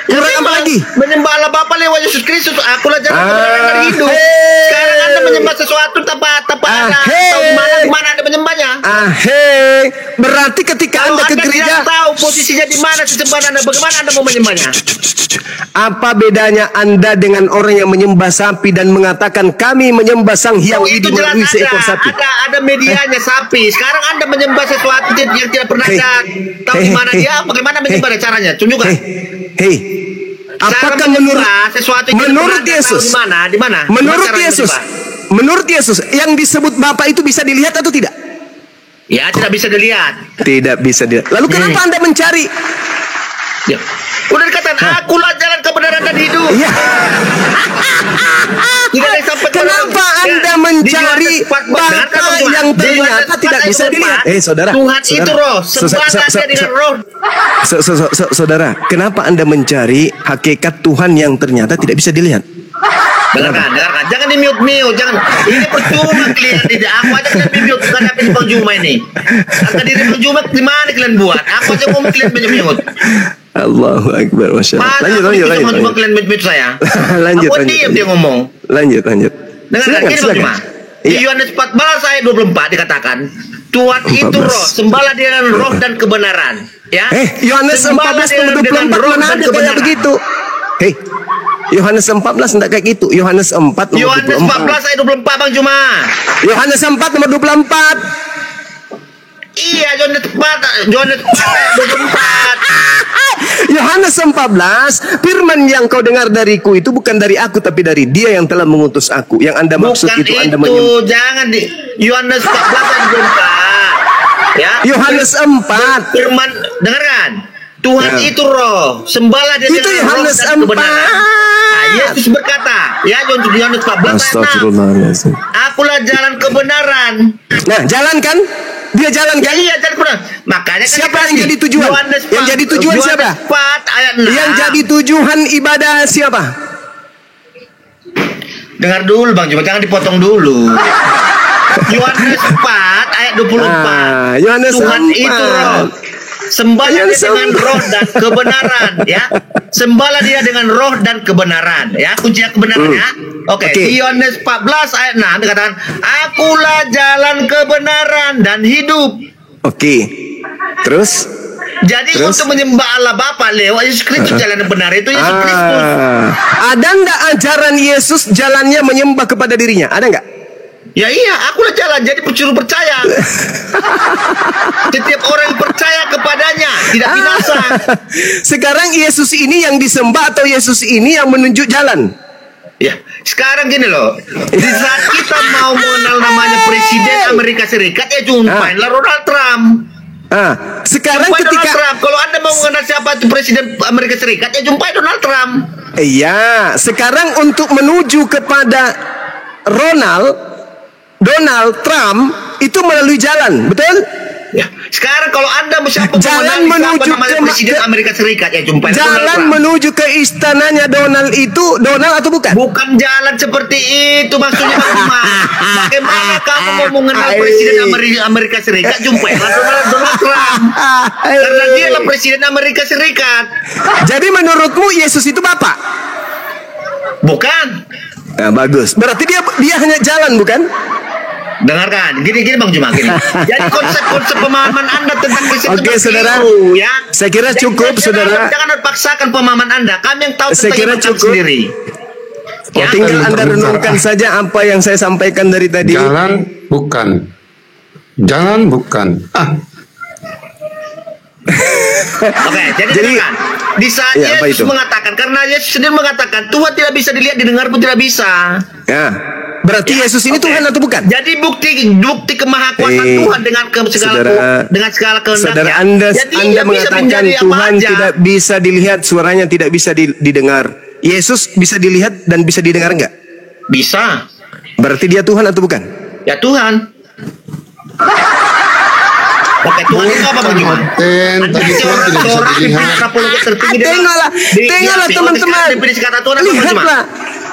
kurang apa lagi?
Menyembah Allah Bapa lewat Yesus Kristus. Akulah jalan kebenaran dan hidup. Sekarang Anda menyembah sesuatu tanpa ada tahu di mana Anda menyembahnya.
Berarti ketika
Kalau
Anda ke
Anda
gereja
tidak tahu posisinya di mana sesembahan Anda, bagaimana Anda mau menyembahnya?
apa bedanya Anda dengan orang yang menyembah sapi dan mengatakan kami menyembah Sang Hyang
Itu
Widi
jelas
melalui seekor sapi?
ada medianya sapi. Sekarang Anda menyembah sesuatu yang tidak pernah tahu di mana dia, bagaimana menyembah caranya? Tunjukkan.
Apakah menurut
sesuatu yang
menurut Yesus
di mana?
Menurut Yesus yang disebut Bapa itu bisa dilihat atau tidak?
Ya, tidak bisa dilihat.
Tidak bisa dilihat. Lalu kenapa Anda mencari?
Ya. Udah dikatakan, akulah jalan kebenaran dan hidup.
Iya.
Tidak ada yang sampai
Kenapa Anda mencari Bapa yang ternyata tidak bisa dilihat? Saudara.
Tuhan itu roh, sembahlah dia dengan roh.
Saudara, kenapa Anda mencari hakikat Tuhan yang ternyata tidak bisa dilihat?
Dengarkan. Jangan di mute, jangan. Ini percuma kalian tidak. Aku aja kalian di mute, bukan apa di Bang Juma ini. Kata diri Bang Juma, gimana kalian buat? Aku aja ngomong kalian mute.
Allahu Akbar, Masya Allah. Lanjut.
Kalian mute saya.
Lanjut.
Aku diam dia ngomong.
Lanjut.
Dengarkan gini Bang Juma. Di Yohanes 14 ayat 24 dikatakan, Tuhan itu roh, sembahlah dia dengan roh dan kebenaran. Ya.
Yohanes 14 ayat 24 mana ada kayak begitu? Yohanes 14 enggak kayak gitu. Yohanes 4 nomor 24.
Yohanes 14 ayat 24 Bang Juma.
Yohanes 4 nomor 24.
Iya, Yohanes 4 ayat 24.
Yohanes 14, firman yang kau dengar dariku itu bukan dari aku tapi dari Dia yang telah mengutus aku. Yang Anda maksud
bukan
itu Anda
jangan di Yohanes 14 ayat 24. Ya.
Yohanes 4.
Firman, dengarkan. Tuhan itu roh, sembahlah dia
itu
dengan roh
Yohanes
dan
4.
kebenaran. Yesus berkata, ya Yohanes 14 ayat 6. Akulah jalan kebenaran.
Nah, jalan kan? Dia jalan kan?
Iya, jalan kebenaran. Makanya kan
siapa yang jadi tujuan? Yang jadi tujuan siapa?
Yohanes 4 ayat 6.
Yang jadi tujuan ibadah siapa?
Dengar dulu Bang, jangan dipotong dulu. Yohanes 4 ayat ayat 24.
Yohanes
Tuhan
4.
itu roh. Sembahlah dia
Yohanes
dengan
4.
roh dan kebenaran, ya. Sembahlah dia dengan roh dan kebenaran, ya. Kuncinya kebenaran, ya. Oke.
Oke.
Di Yohanes 14 ayat 6 dikatakan, "Akulah jalan kebenaran dan hidup."
Oke. Terus?
Jadi
Terus?
untuk menyembah Allah Bapa lewat Yesus Kristus jalan yang benar itu Yesus Kristus.
Ada enggak ajaran Yesus jalannya menyembah kepada dirinya? Ada enggak?
Ya iya, akulah jalan. Jadi pencuri percaya. Setiap orang yang percaya kepadanya tidak binasa.
Sekarang Yesus ini yang disembah atau Yesus ini yang menunjuk jalan?
Ya, sekarang gini loh. Di saat kita mau mengenal namanya Presiden Amerika Serikat, ya jumpainlah Donald Trump.
Sekarang
Jumpai Donald
ketika
Trump. Kalau Anda mau mengenal siapa itu Presiden Amerika Serikat, ya jumpai Donald Trump.
iya, sekarang untuk menuju kepada Donald Trump itu melalui jalan, betul?
Ya, sekarang kalau Anda siapa
Jalan
mengenali
menuju
siapa namanya
ke-
Presiden Amerika Serikat, ya jumpai Donald
Jalan
Trump.
menuju ke istananya Donald itu Donald atau bukan?
Bukan jalan seperti itu maksudnya Bang. Bagaimana kamu mau mengenal Presiden Amerika Serikat? Jumpailah Donald Trump. Karena dia lah Presiden Amerika Serikat.
Jadi menurutmu Yesus itu Bapak?
Bukan.
Nah, bagus. Berarti dia hanya jalan, bukan?
Dengarkan, gini Bang Juma gini. Jadi konsep pemahaman Anda tentang Kristen
Oke,
itu
saudara.
keliru, ya.
Saya kira cukup, saudara.
Jangan paksakan pemahaman Anda. Kami yang tahu
Saya
tentang
kira
iman kami
cukup.
sendiri. Ya.
Tinggal Anda renungkan saja apa yang saya sampaikan dari tadi.
Jalan bukan. Jalan bukan.
Oke, jadi dengarkan. Di saat
Ya, apa
Yesus
itu?
mengatakan, karena Yesus sendiri mengatakan Tuhan tidak bisa dilihat, didengar pun tidak bisa.
Ya. Berarti Yesus ini
Oke.
Tuhan atau bukan?
Jadi bukti kemahakuasaan Tuhan dengan segala kehendaknya.
Saudara Anda
Jadi
Anda
dia bisa
mengatakan
menjadi apa
Tuhan
aja.
tidak bisa dilihat, suaranya tidak bisa didengar. Yesus bisa dilihat dan bisa didengar enggak?
Bisa.
Berarti dia Tuhan atau bukan?
Ya Tuhan. Oke, Tuhan itu apa Bang Juma?
Tadi Tuhan tidak bisa dilihat.
Tengoklah teman-teman.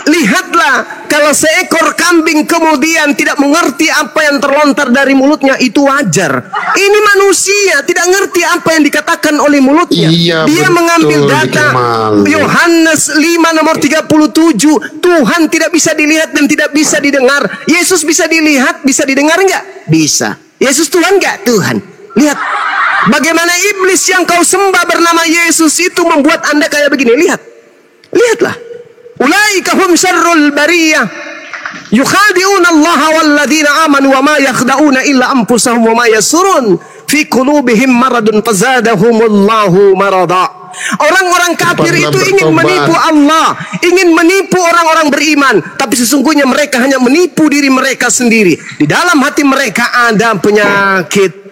Lihatlah, kalau seekor kambing kemudian tidak mengerti apa yang terlontar dari mulutnya, itu wajar. Ini manusia tidak ngerti apa yang dikatakan oleh mulutnya.
Iya,
Dia
betul,
mengambil data
Kemal.
Yohanes 5 nomor 37. Tuhan tidak bisa dilihat dan tidak bisa didengar. Yesus bisa dilihat, bisa didengar enggak? Bisa. Yesus Tuhan enggak? Tuhan. Lihat bagaimana iblis yang kau sembah bernama Yesus itu membuat Anda kayak begini. Lihatlah. Ulaika hum syarrul bariyah. Yukhadi'una Allah walladzina amanu wa ma yakhda'una illa anfusahum wa ma yasurun fi qulubihim maradun fazadahumullahu marada. Orang-orang kafir itu ingin menipu Allah, ingin menipu orang-orang beriman, tapi sesungguhnya mereka hanya menipu diri mereka sendiri. Di dalam hati mereka ada penyakit.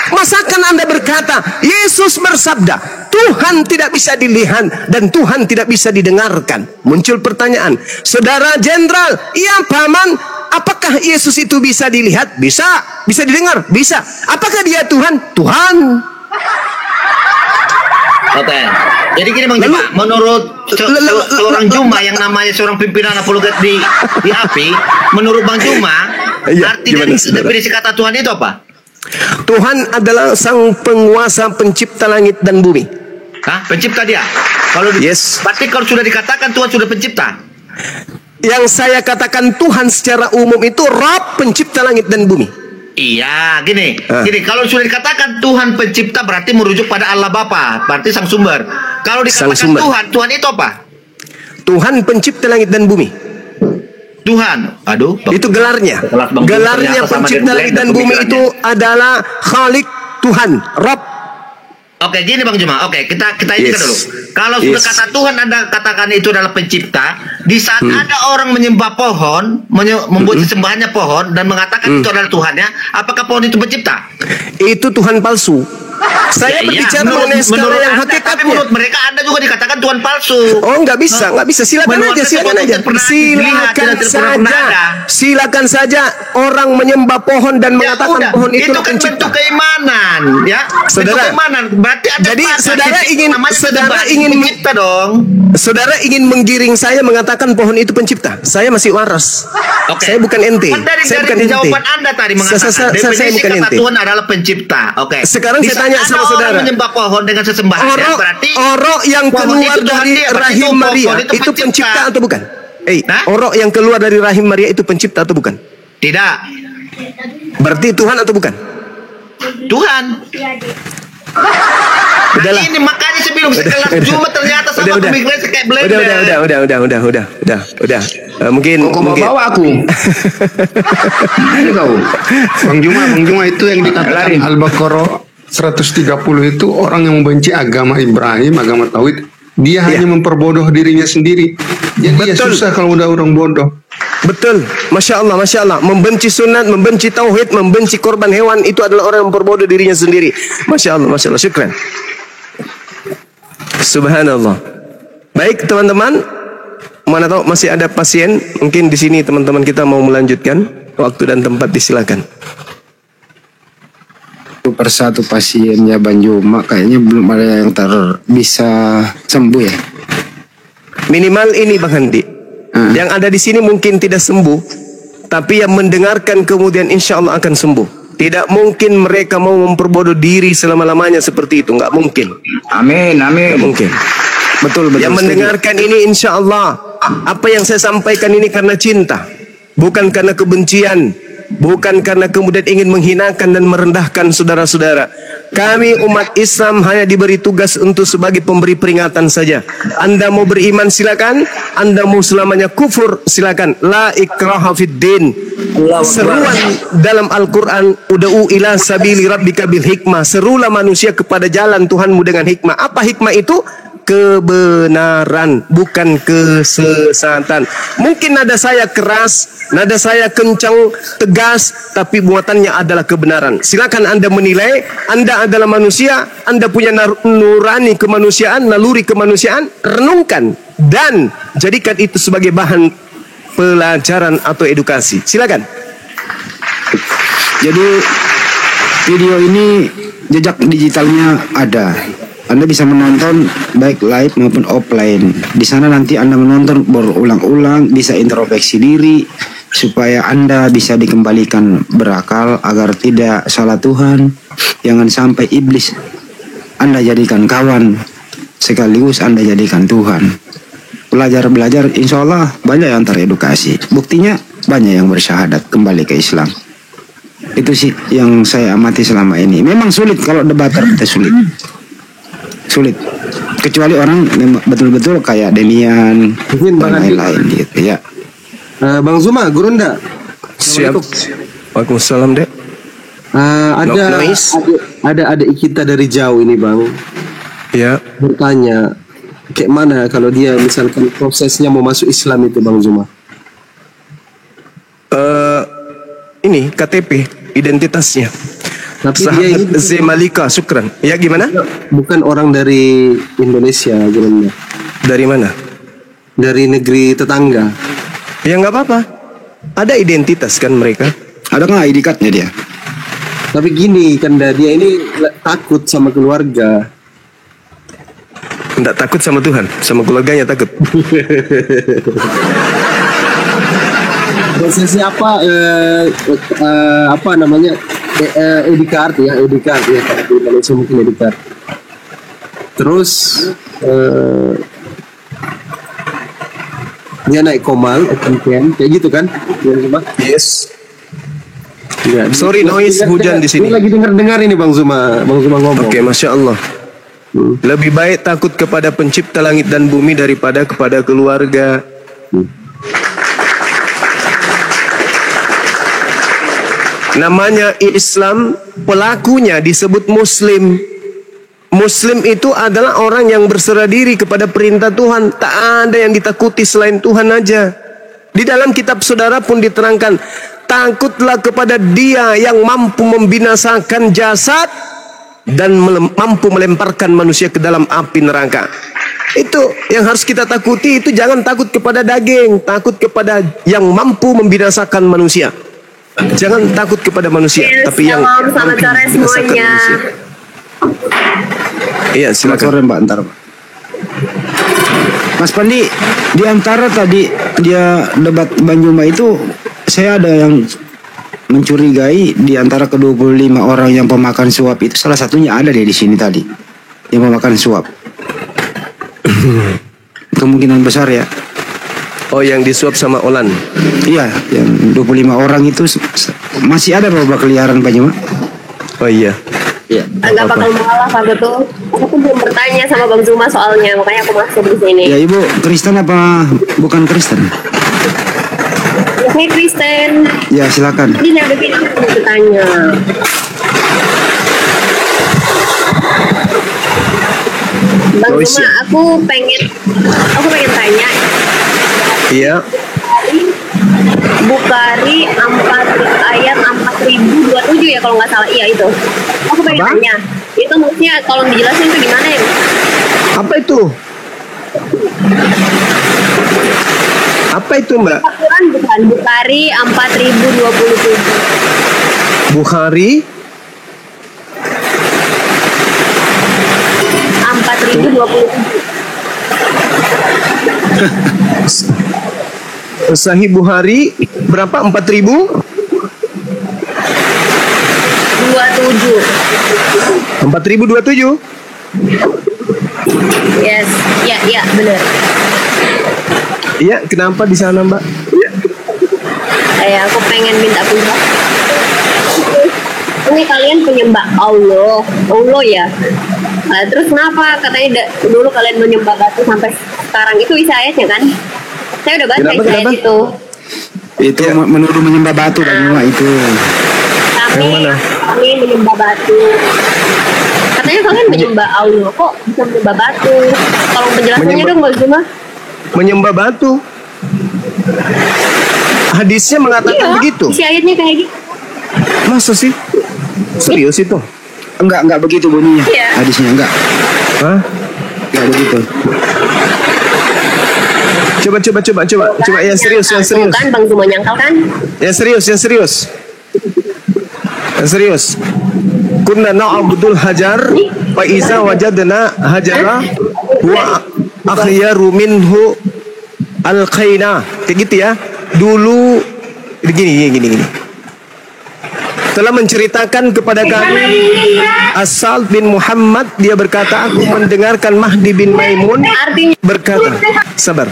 Masakan Anda berkata, Yesus bersabda, Tuhan tidak bisa dilihat dan Tuhan tidak bisa didengarkan. Muncul pertanyaan, Saudara Jenderal, iya Paman, apakah Yesus itu bisa dilihat? Bisa. Bisa didengar? Bisa. Apakah dia Tuhan? Tuhan.
Oke. Jadi gini Bang Juma, menurut seorang Juma yang namanya seorang pimpinan apologet di API, menurut Bang Juma,
Iya,
arti
gimana,
dari
saudara?
definisi kata Tuhan itu apa?
Tuhan adalah sang penguasa pencipta langit dan bumi.
Hah? Pencipta dia? Kalau
Yes.
berarti kalau sudah dikatakan Tuhan sudah pencipta.
Yang saya katakan Tuhan secara umum itu Rabb pencipta langit dan bumi.
Iya, gini.
Ah.
Gini, kalau sudah dikatakan Tuhan pencipta berarti merujuk pada Allah Bapa, berarti sang sumber. Kalau
Sang
dikatakan
sumber.
Tuhan itu apa?
Tuhan pencipta langit dan bumi.
Tuhan. Aduh,
Itu gelarnya.
Kelas Bang Jum,
Gelarnya
ternyata sama
pencipta
dengan
langit dan
blender
bumi
pemikirannya.
itu adalah Khalik, Tuhan, Rabb.
Oke, gini Bang Juma. Oke, kita ini
Yes.
dulu. Kalau sudah
Yes.
kata Tuhan Anda katakan itu adalah pencipta, di saat ada orang menyembah pohon, membuat sesembahannya pohon dan mengatakan itu adalah Tuhannya, apakah pohon itu pencipta?
Itu Tuhan palsu. Saya berbicara
menurut,
mengenai skala
menurut
yang
Anda, tapi
hakikatnya.
menurut mereka Anda juga dikatakan Tuhan palsu.
Oh, nggak bisa. Silakan
Menurut
aja,
saya
silakan
tidak
aja.
pernah
Silakan
dilihat, tidak pernah
saja.
ada.
Silakan saja orang menyembah pohon dan
Ya
mengatakan
udah,
pohon itu
kan
pencipta.
bentuk keimanan, ya.
Saudara,
bentuk keimanan. Berarti ada
jadi
sepakat,
saudara
itu
ingin-
namanya
saudara
penyembahan
ingin-
pencipta dong.
Saudara ingin menggiring saya mengatakan pohon itu pencipta. Saya masih waras.
Oke.
Saya bukan ente.
Kan dari
Saya bukan ente.
jawaban Anda tadi mengatakan
Saya
definisi
bukan
kata
ente.
Tuhan adalah pencipta. Oke.
Sekarang
Di
saya
saat
tanya
ada
sama
orang
saudara.
menyembah pohon dengan sesembahan, berarti
Orok yang
pohon
keluar
itu Tuhan
dari
dia, berarti
rahim
pohon
Maria
itu
itu pencipta atau bukan?
Hah?
Orok yang keluar dari rahim Maria itu pencipta atau bukan?
tidak.
Berarti Tuhan atau bukan?
Tuhan.
Udahlah.
Nah, ini makanya sebelum sekelas Jumat ternyata sama pemikiran kayak blender.
Udah. Mungkin
Bawa aku. Ini kau. Bang Juma itu yang dikatakan Al-Baqarah 130 itu orang yang membenci agama Ibrahim, agama Tauhid. Dia hanya memperbodoh dirinya sendiri. Jadi ya
Betul.
susah kalau udah orang bodoh.
Betul, masya Allah. Membenci sunat, membenci tauhid, membenci korban hewan itu adalah orang yang memperbodoh dirinya sendiri. Masya Allah. Syukran. Subhanallah. Baik teman-teman, mana tahu masih ada pasien. Mungkin di sini teman-teman kita mau melanjutkan. Waktu dan tempat disilakan.
Persatu pasiennya Bang Juma kayaknya belum ada yang bisa sembuh ya.
Minimal ini Bang Handi. Yang ada di sini mungkin tidak sembuh, tapi yang mendengarkan kemudian insya Allah akan sembuh. Tidak mungkin mereka mau memperbodoh diri selama-lamanya seperti itu, nggak mungkin.
Amin.
Nggak mungkin.
Betul.
Yang mendengarkan ini insya Allah apa yang saya sampaikan ini karena cinta, bukan karena kebencian, bukan karena kemudian ingin menghinakan dan merendahkan saudara-saudara. Kami umat Islam hanya diberi tugas untuk sebagai pemberi peringatan saja. Anda mau beriman silakan, Anda mau selamanya kufur silakan. La ikraha fid din. Seruan dalam Al-Quran, uda'u ila sabili rabbika bil hikmah. Serulah manusia kepada jalan Tuhanmu dengan hikmah. Apa hikmah itu? Kebenaran, bukan kesesatan. Mungkin nada saya keras, nada saya kencang, tegas, tapi buatannya adalah kebenaran. Silakan Anda menilai. Anda adalah manusia, Anda punya nurani kemanusiaan, naluri kemanusiaan. Renungkan dan jadikan itu sebagai bahan pelajaran atau edukasi. Silakan.
Jadi video ini jejak digitalnya ada. Anda bisa menonton baik live maupun offline. Di sana nanti Anda menonton berulang-ulang, bisa introspeksi diri supaya Anda bisa dikembalikan berakal agar tidak salah Tuhan. Jangan sampai iblis Anda jadikan kawan sekaligus Anda jadikan Tuhan. Belajar, insya Allah banyak yang teredukasi. Buktinya banyak yang bersyahadat kembali ke Islam. Itu sih yang saya amati selama ini. Memang sulit kalau debater kita sulit. Kecuali orang betul-betul kayak Demian dan lain-lain gitu ya.
Bang Zuma, Gurunda.
Siap. Waalaikumsalam, Dek.
Ada adik kita dari jauh ini, Bang.
Ya.
Bertanya, kayak mana kalau dia misalkan prosesnya mau masuk Islam itu, Bang Zuma?
Ini KTP, identitasnya.
Tapi
Sahabat
dia ini
Zemalika, syukran. Ya gimana?
bukan orang dari Indonesia, Gurunda.
Dari mana?
Dari negeri tetangga.
Ya nggak apa-apa. Ada identitas kan mereka.
Ada nggak ID card-nya dia?
Tapi gini, kan dia ini takut sama keluarga.
Nggak takut sama Tuhan, sama keluarganya takut.
Prosesnya apa namanya? ID card ya, di Malaysia mungkin ID card. Terus dia naik komal, open camp, kayak gitu kan?
Yes.
Ya,
Sorry, noise hujan di sini.
Ini lagi dengar ini Bang Zuma ngomong.
Oke, Masya Allah. Lebih baik takut kepada pencipta langit dan bumi daripada kepada keluarga. Namanya Islam, pelakunya disebut Muslim. Muslim itu adalah orang yang berserah diri kepada perintah Tuhan. Tak ada yang ditakuti selain Tuhan aja. Di dalam kitab saudara pun diterangkan, takutlah kepada Dia yang mampu membinasakan jasad dan mampu melemparkan manusia ke dalam api neraka. Itu yang harus kita takuti. Itu jangan takut kepada daging, takut kepada yang mampu membinasakan manusia. Jangan takut kepada manusia, tapi yang
Shalom, selamat
mampu
sore
membinasakan
semuanya.
manusia. Iya,
Selamat
silakan.
sore Mbak, antar Mbak. Mas Pandi, di antara tadi dia debat Banjuma itu, saya ada yang mencurigai di antara ke-25 orang yang pemakan suap itu, salah satunya ada di sini tadi yang pemakan suap. Kemungkinan besar ya.
Oh, yang disuap sama Olan.
Iya, yang 25 orang itu masih ada beberapa keliaran Banjuma.
Oh iya.
Iya.
Enggak bakal mengalah aku tuh. Aku tuh belum bertanya sama Bang Zuma soalnya, makanya aku masuk di sini.
Ya Ibu, Kristen apa bukan Kristen?
Ini Kristen.
Ya silakan.
Jadi ada video mau bertanya. Bang
Oh,
Zuma, aku pengen tanya.
Iya.
Bukhari 4 ayat 4027 ya kalau nggak salah. Iya itu. Aku pengen
Apa?
tanya. Itu maksudnya kalau dijelasin itu gimana ya?
Apa itu? Apa itu, Mbak?
Al-Quran bukan. Bukhari 4027.
Bukhari
4027.
Sahih Bukhari berapa? 4000?
27.
4027?
Yes. Ya, benar.
Iya, kenapa di sana, Mbak?
Aku pengen minta penjelasan. Ini kalian penyembah Allah ya. Nah, terus kenapa katanya dulu kalian menyembah batu sampai sekarang? Itu isi ayatnya kan? Saya udah baca isi ayat itu.
Itu menuduh menyembah batu Banjuma itu.
Yang mana?
Kami menyembah batu. Katanya kalian menyembah Allah, kok bisa menyembah batu? Tolong penjelasannya dong, Bang Zuma.
Menyembah batu. Hadisnya mengatakan begitu.
Isi ayatnya kayak gitu.
Masa sih? Serius itu?
Enggak begitu bunyinya.
Iya.
Hadisnya enggak.
Hah?
Enggak begitu.
Coba yang serius.
Kan Bang Zuma nyangkal kan?
Yang serius. Kunna na'budul hajar fa iza wajadna hajara wa akhyaru minhu alqaina. Kayak gitu ya. Dulu gini. Telah menceritakan kepada kami Asal bin Muhammad, dia berkata, aku mendengarkan Mahdi bin Maimun berkata, sabar,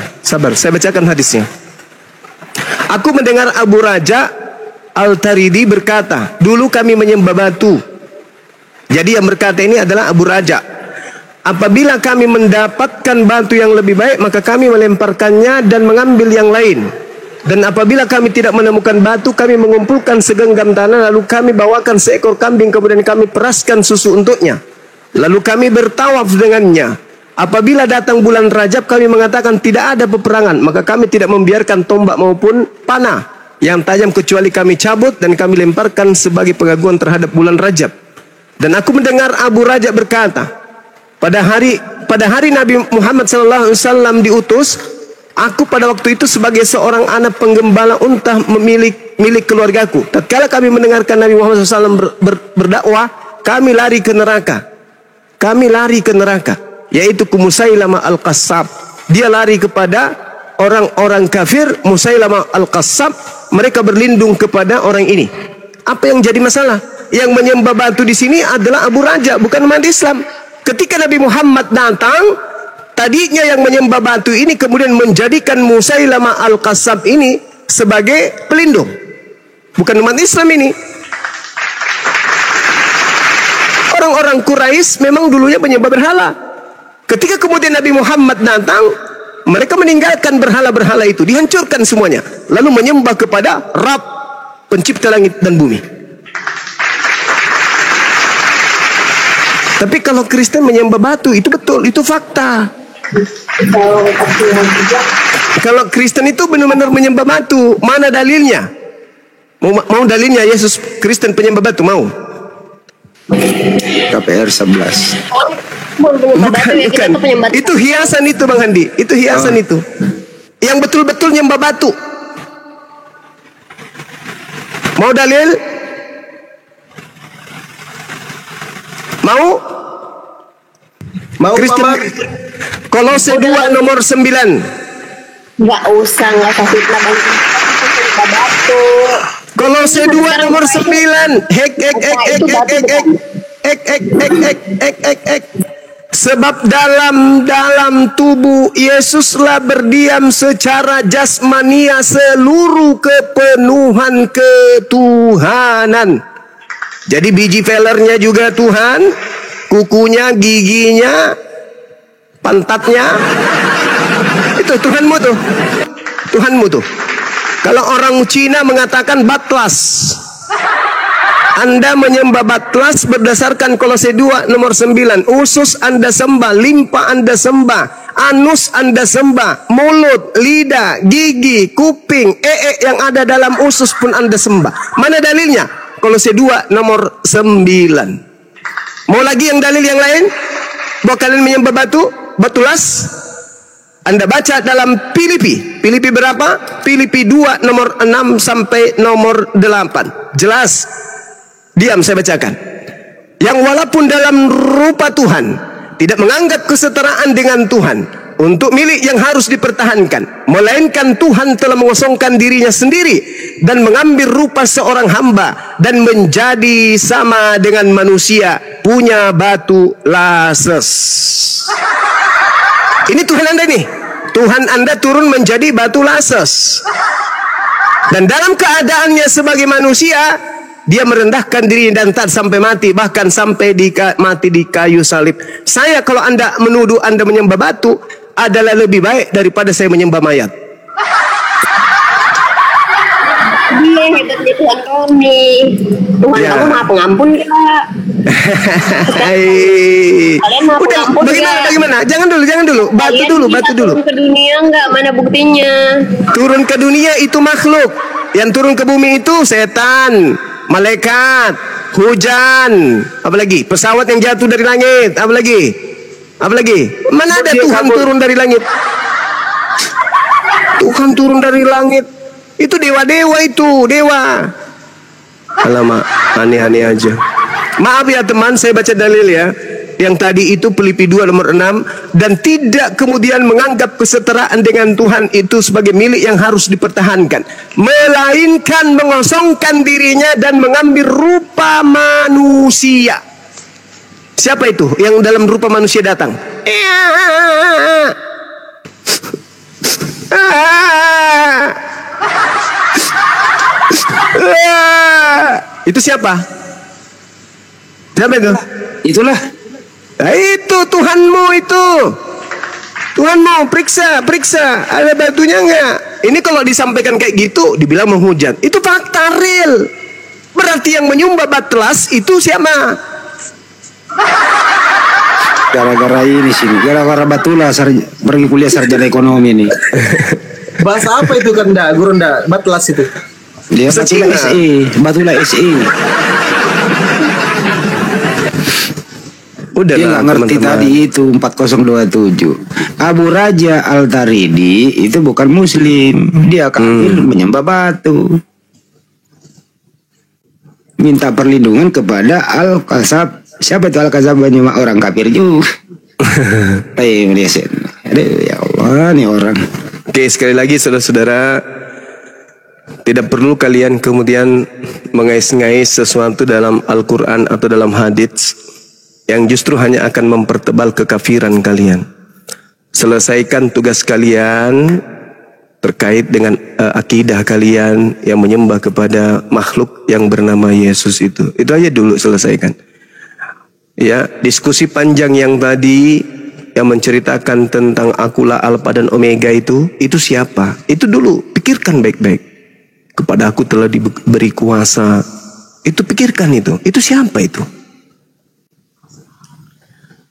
saya bacakan hadisnya. Aku mendengar Abu Raja Al-Taridi berkata, dulu kami menyembah batu. Jadi yang berkata ini adalah Abu Raja. Apabila kami mendapatkan batu yang lebih baik, maka kami melemparkannya dan mengambil yang lain. Dan apabila kami tidak menemukan batu, kami mengumpulkan segenggam tanah, lalu kami bawakan seekor kambing, kemudian kami peraskan susu untuknya. Lalu kami bertawaf dengannya. Apabila datang bulan Rajab, kami mengatakan tidak ada peperangan, maka kami tidak membiarkan tombak maupun panah yang tajam kecuali kami cabut dan kami lemparkan sebagai pengakuan terhadap bulan Rajab. Dan aku mendengar Abu Raja berkata, pada hari Nabi Muhammad SAW diutus, aku pada waktu itu sebagai seorang anak penggembala unta milik keluargaku. Tatkala kami mendengarkan Nabi Muhammad SAW berdakwah, kami lari ke neraka. Yaitu ke Musailamah Al-Qassab. Dia lari kepada orang-orang kafir. Musailamah Al-Qassab, mereka berlindung kepada orang ini. Apa yang jadi masalah? Yang menyembah batu di sini adalah Abu Raja, bukan umat Islam. Ketika Nabi Muhammad datang, tadinya yang menyembah batu ini kemudian menjadikan Musailamah Al-Qassab ini sebagai pelindung. Bukan umat Islam ini. Orang-orang Quraisy memang dulunya menyembah berhala. Ketika kemudian Nabi Muhammad datang, mereka meninggalkan berhala-berhala itu, dihancurkan semuanya, lalu menyembah kepada Rabb, pencipta langit dan bumi. Tapi kalau Kristen menyembah batu, itu betul, itu fakta. Kalau Kristen itu benar-benar menyembah batu, mana dalilnya? Mau dalilnya Yesus Kristen penyembah batu? Mau?
KPR 11.
Menyembah batu ya, kita
Bukan.
tuh penyembah.
Itu hiasan itu Bang Handi. Itu hiasan itu. Yang betul-betul nyembah batu. Mau dalil? Mau?
Mau
Kristen.
Mama?
Kolose 2 nomor 9.
Nggak usah fitnah Bang. Penyembah batu.
Kolose 2 nomor 9. Hek. Sebab dalam tubuh Yesuslah berdiam secara jasmania seluruh kepenuhan ketuhanan. Jadi biji pelernya juga Tuhan, kukunya, giginya, pantatnya. Itu Tuhanmu tuh. Tuhanmu tuh. Kalau orang Cina mengatakan batlas, Anda menyembah batlas berdasarkan Kolose 2 nomor 9. Usus Anda sembah, limpa Anda sembah, anus Anda sembah, mulut, lidah, gigi, kuping, yang ada dalam usus pun Anda sembah. Mana dalilnya? Kolose 2 nomor 9. Mau lagi yang dalil yang lain? Bahwa kalian menyembah batu, batulas? Anda baca dalam Filipi. Filipi berapa? Filipi 2 nomor 6 sampai nomor 8. Jelas. Diam saya bacakan. Yang walaupun dalam rupa Tuhan tidak menganggap kesetaraan dengan Tuhan untuk milik yang harus dipertahankan, melainkan Tuhan telah mengosongkan dirinya sendiri dan mengambil rupa seorang hamba dan menjadi sama dengan manusia, punya batu lases. Ini Tuhan Anda nih. Tuhan Anda turun menjadi batu lases. Dan dalam keadaannya sebagai manusia, dia merendahkan diri dan taat sampai mati, bahkan sampai mati di kayu salib. Saya kalau Anda menuduh Anda menyembah batu adalah lebih baik daripada saya menyembah mayat.
Dia hebatnya Tuhan kami. Tuhan
Ya.
kamu maha pengampun Kak. Kalian maha
Udah,
pengampun
bagaimana? Jangan dulu. Batu dulu.
Turun ke dunia nggak? Mana buktinya?
Turun ke dunia itu makhluk. Yang turun ke bumi itu setan, malaikat, hujan, apalagi pesawat yang jatuh dari langit, apalagi mana ada Tuhan turun dari langit? Tuhan turun dari langit itu dewa-dewa, itu dewa. Alamak, aneh-aneh aja. Maaf ya teman, saya baca dalil ya. Yang tadi itu Filipi 2 nomor 6. Dan tidak kemudian menganggap kesetaraan dengan Tuhan itu sebagai milik yang harus dipertahankan, melainkan mengosongkan dirinya dan mengambil rupa manusia. Siapa itu yang dalam rupa manusia datang? Itu siapa? Siapa itu?
Itulah.
Nah, itu Tuhanmu itu. Tuhanmu, periksa. Ada batunya enggak? Ini kalau disampaikan kayak gitu, dibilang menghujat. Itu fakta real. Berarti yang menyembah batlas itu siapa?
Gara-gara ini sini. Gara-gara Batula pergi kuliah sarjana ekonomi nih.
Bahasa apa itu kan guru batlas itu?
Dia
Bahasa
Batula
Cina.
SE. Batula SE.
Udah
Dia
lah,
nggak ngerti
teman-teman.
tadi itu 4027. Abu Raja Al-Taridi itu bukan muslim. Dia kafir menyembah batu. Minta perlindungan kepada Al-Kasab. Siapa itu Al-Kasab? Banyak orang kafir juga. Aduh ya Allah nih orang.
Oke, sekali lagi saudara-saudara, tidak perlu kalian kemudian mengais-ngais sesuatu dalam Al-Quran atau dalam hadits yang justru hanya akan mempertebal kekafiran kalian. Selesaikan tugas kalian terkait dengan akidah kalian yang menyembah kepada makhluk yang bernama Yesus itu. Itu aja dulu selesaikan. Ya, diskusi panjang yang tadi yang menceritakan tentang Akula, Alpha dan Omega itu siapa? Itu dulu pikirkan baik-baik. Kepada aku telah diberi kuasa. Itu pikirkan itu. Itu siapa itu?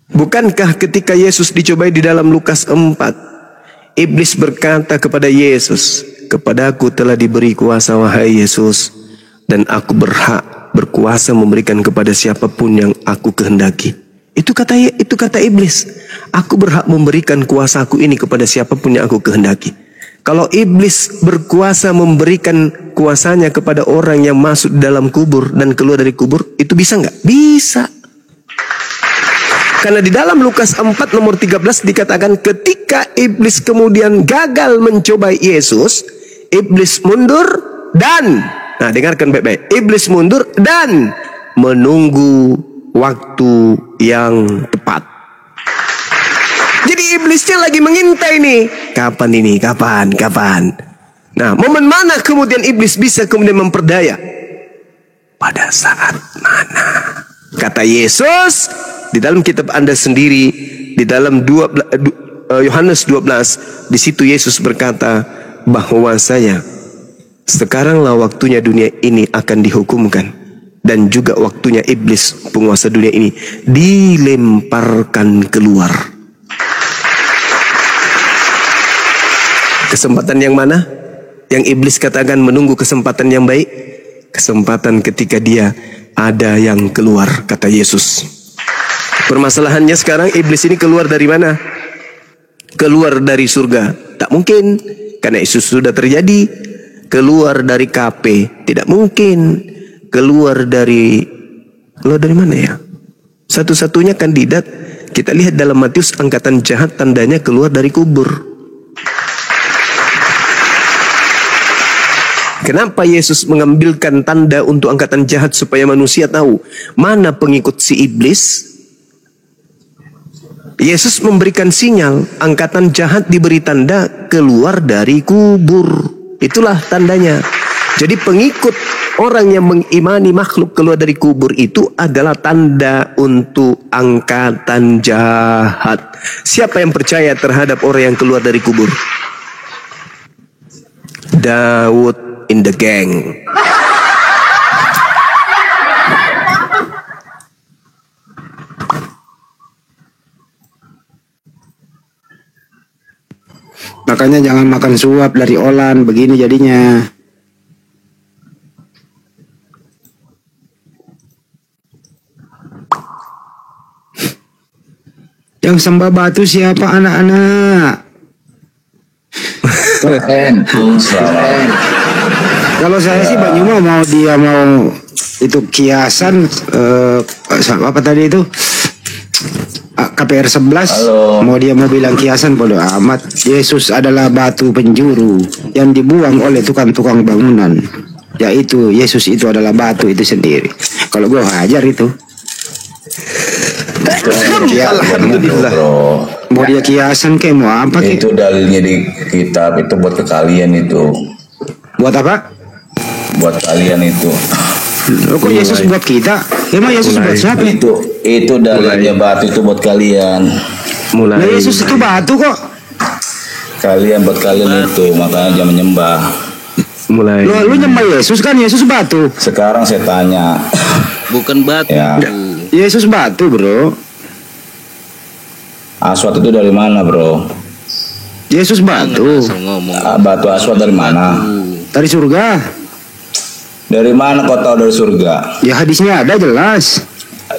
Bukankah ketika Yesus dicobai di dalam Lukas 4, iblis berkata kepada Yesus, kepadaku telah diberi kuasa wahai Yesus, dan aku berhak berkuasa memberikan kepada siapapun yang aku kehendaki. Itu kata iblis. Aku berhak memberikan kuasaku ini kepada siapapun yang aku kehendaki. Kalau iblis berkuasa memberikan kuasanya kepada orang yang masuk dalam kubur dan keluar dari kubur, itu bisa nggak? Bisa. Karena di dalam Lukas 4 nomor 13 dikatakan ketika iblis kemudian gagal mencobai Yesus, iblis mundur dan, nah dengarkan baik-baik, iblis mundur dan menunggu waktu yang tepat. Jadi iblisnya lagi mengintai nih. Kapan ini? Kapan? Nah, momen mana kemudian iblis bisa kemudian memperdaya? Pada saat mana? Kata Yesus di dalam kitab Anda sendiri, di dalam Yohanes 12, di situ Yesus berkata bahwasanya sekaranglah waktunya dunia ini akan dihukumkan, dan juga waktunya iblis penguasa dunia ini dilemparkan keluar. Kesempatan yang mana? Yang iblis katakan menunggu kesempatan yang baik. Kesempatan ketika dia ada yang keluar, kata Yesus. Permasalahannya sekarang iblis ini keluar dari mana? Keluar dari surga. Tak mungkin, karena Yesus sudah terjadi. Keluar dari KP, tidak mungkin. Keluar dari mana ya? Satu-satunya kandidat kita lihat dalam Matius, angkatan jahat tandanya keluar dari kubur. Kenapa Yesus mengambilkan tanda untuk angkatan jahat supaya manusia tahu mana pengikut si iblis? Yesus memberikan sinyal, angkatan jahat diberi tanda keluar dari kubur. Itulah tandanya. Jadi pengikut orang yang mengimani makhluk keluar dari kubur itu adalah tanda untuk angkatan jahat. Siapa yang percaya terhadap orang yang keluar dari kubur? Daud in the gang.
Makanya jangan makan suap dari Olan, begini jadinya. Yang sembah batu siapa anak-anak? Kalau saya sih Bang Yuma mau itu kiasan apa tadi itu KPR 11. Mau bilang kiasan bodo amat. Yesus adalah batu penjuru yang dibuang oleh tukang-tukang bangunan. Yaitu Yesus itu adalah batu itu sendiri. Kalau gue hajar itu.
Alhamdulillah.
Mau dia kiasan kayak mau apa kayak?
Itu dalilnya di kitab, itu buat ke kalian itu.
Buat apa?
Buat kalian itu.
Kok Yesus buat kita? Emang Yesus buat siapa?
Itu dalilnya batu itu buat kalian.
Nah, Yesus itu batu kok.
Kalian buat kalian itu, makanya jangan menyembah.
Lu nyembah Yesus kan? Yesus batu.
Sekarang saya tanya.
Bukan batu.
Ya.
Yesus batu, bro.
Aswat itu dari mana, bro?
Yesus batu.
Batu aswat dari mana?
Dari surga.
Dari mana kau tahu dari surga?
Ya hadisnya ada jelas.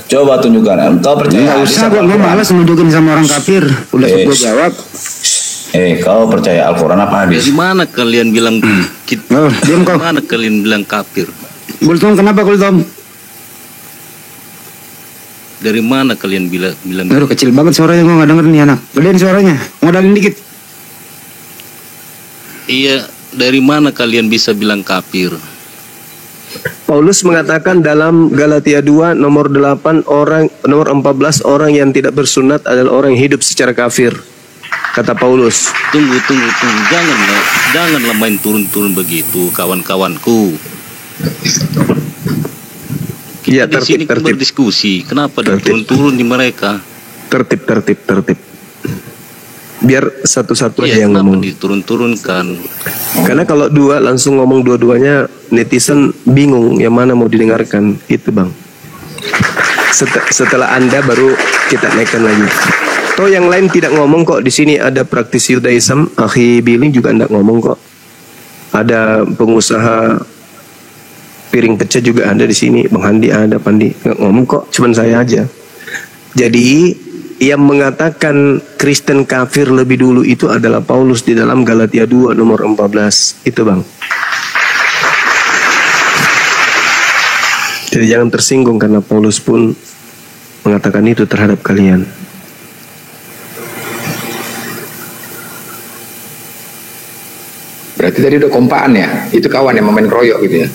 Coba tunjukkan. Kau percaya?
Nggak usah, gue malas nunjukin sama orang kafir. Udah gue jawab.
Kau percaya Al-Quran apa hadis?
Dari mana kalian bilang
diam kau.
Mana kalian bilang kafir?
Kultom, kenapa Kultom?
Dari mana kalian bilang?
Aduh, kecil banget suaranya, gue nggak denger nih anak. Gedein suaranya, modalin dikit.
Iya, dari mana kalian bisa bilang kafir?
Paulus mengatakan dalam Galatia 2 nomor 8 nomor 14 orang yang tidak bersunat adalah orang yang hidup secara kafir. Kata Paulus.
Tunggu. Janganlah main turun-turun begitu, kawan-kawanku.
Iya,
di sini berdiskusi. Kenapa turun-turun di mereka?
Tertib. Biar satu-satu aja yang ngomong.
Diturun-turunkan.
Karena kalau dua langsung ngomong dua-duanya, netizen bingung yang mana mau didengarkan. Itu bang. Setelah Anda baru kita naikkan lagi. Toh yang lain tidak ngomong kok. Di sini ada praktisi Judaism, Akhi Billy juga tidak ngomong kok. Ada pengusaha Piring pecah juga ada di sini. Bang Handi ada, Pandi. Nggak ngomong kok, cuman saya aja. Jadi yang mengatakan Kristen kafir lebih dulu itu adalah Paulus di dalam Galatia 2 nomor 14. Itu Bang. Jadi jangan tersinggung karena Paulus pun mengatakan itu terhadap kalian.
Berarti tadi udah kompaan ya? Itu kawan yang main kroyok gitu ya?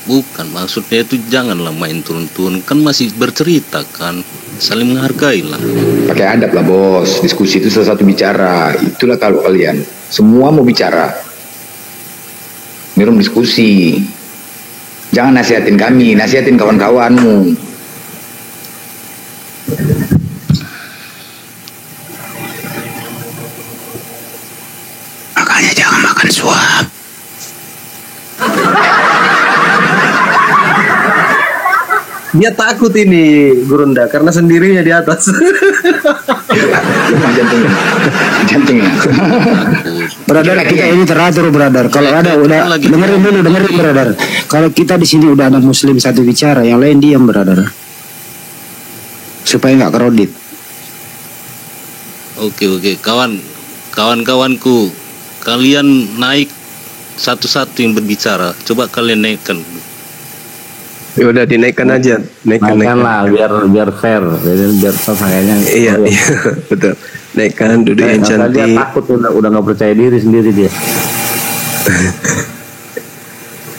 Bukan, maksudnya itu janganlah main turun-turun. Kan masih bercerita kan. Saling menghargai lah.
Pakai adab lah bos. Diskusi itu salah satu bicara. Itulah kalau kalian. Semua mau bicara. Ini room diskusi. Jangan nasihatin kami, nasihatin kawan-kawanmu.
Makanya jangan makan suap.
Dia takut ini Gurunda karena sendirinya di atas.
Jantungnya.
Brother, kita ini teratur brother. Kalau ada udah dengerin brother. Kalau kita di sini udah ada muslim satu bicara, yang lain diam brother. Supaya nggak kredit.
Oke, kawan-kawanku, kalian naik satu-satu yang berbicara. Coba kalian naikkan.
Ya udah dinaikkan aja, naikkan
lah biar fair, biar kayaknya.
Iya, betul. Naikkan, duduk yang cantik.
Dia takut udah nggak percaya diri sendiri dia.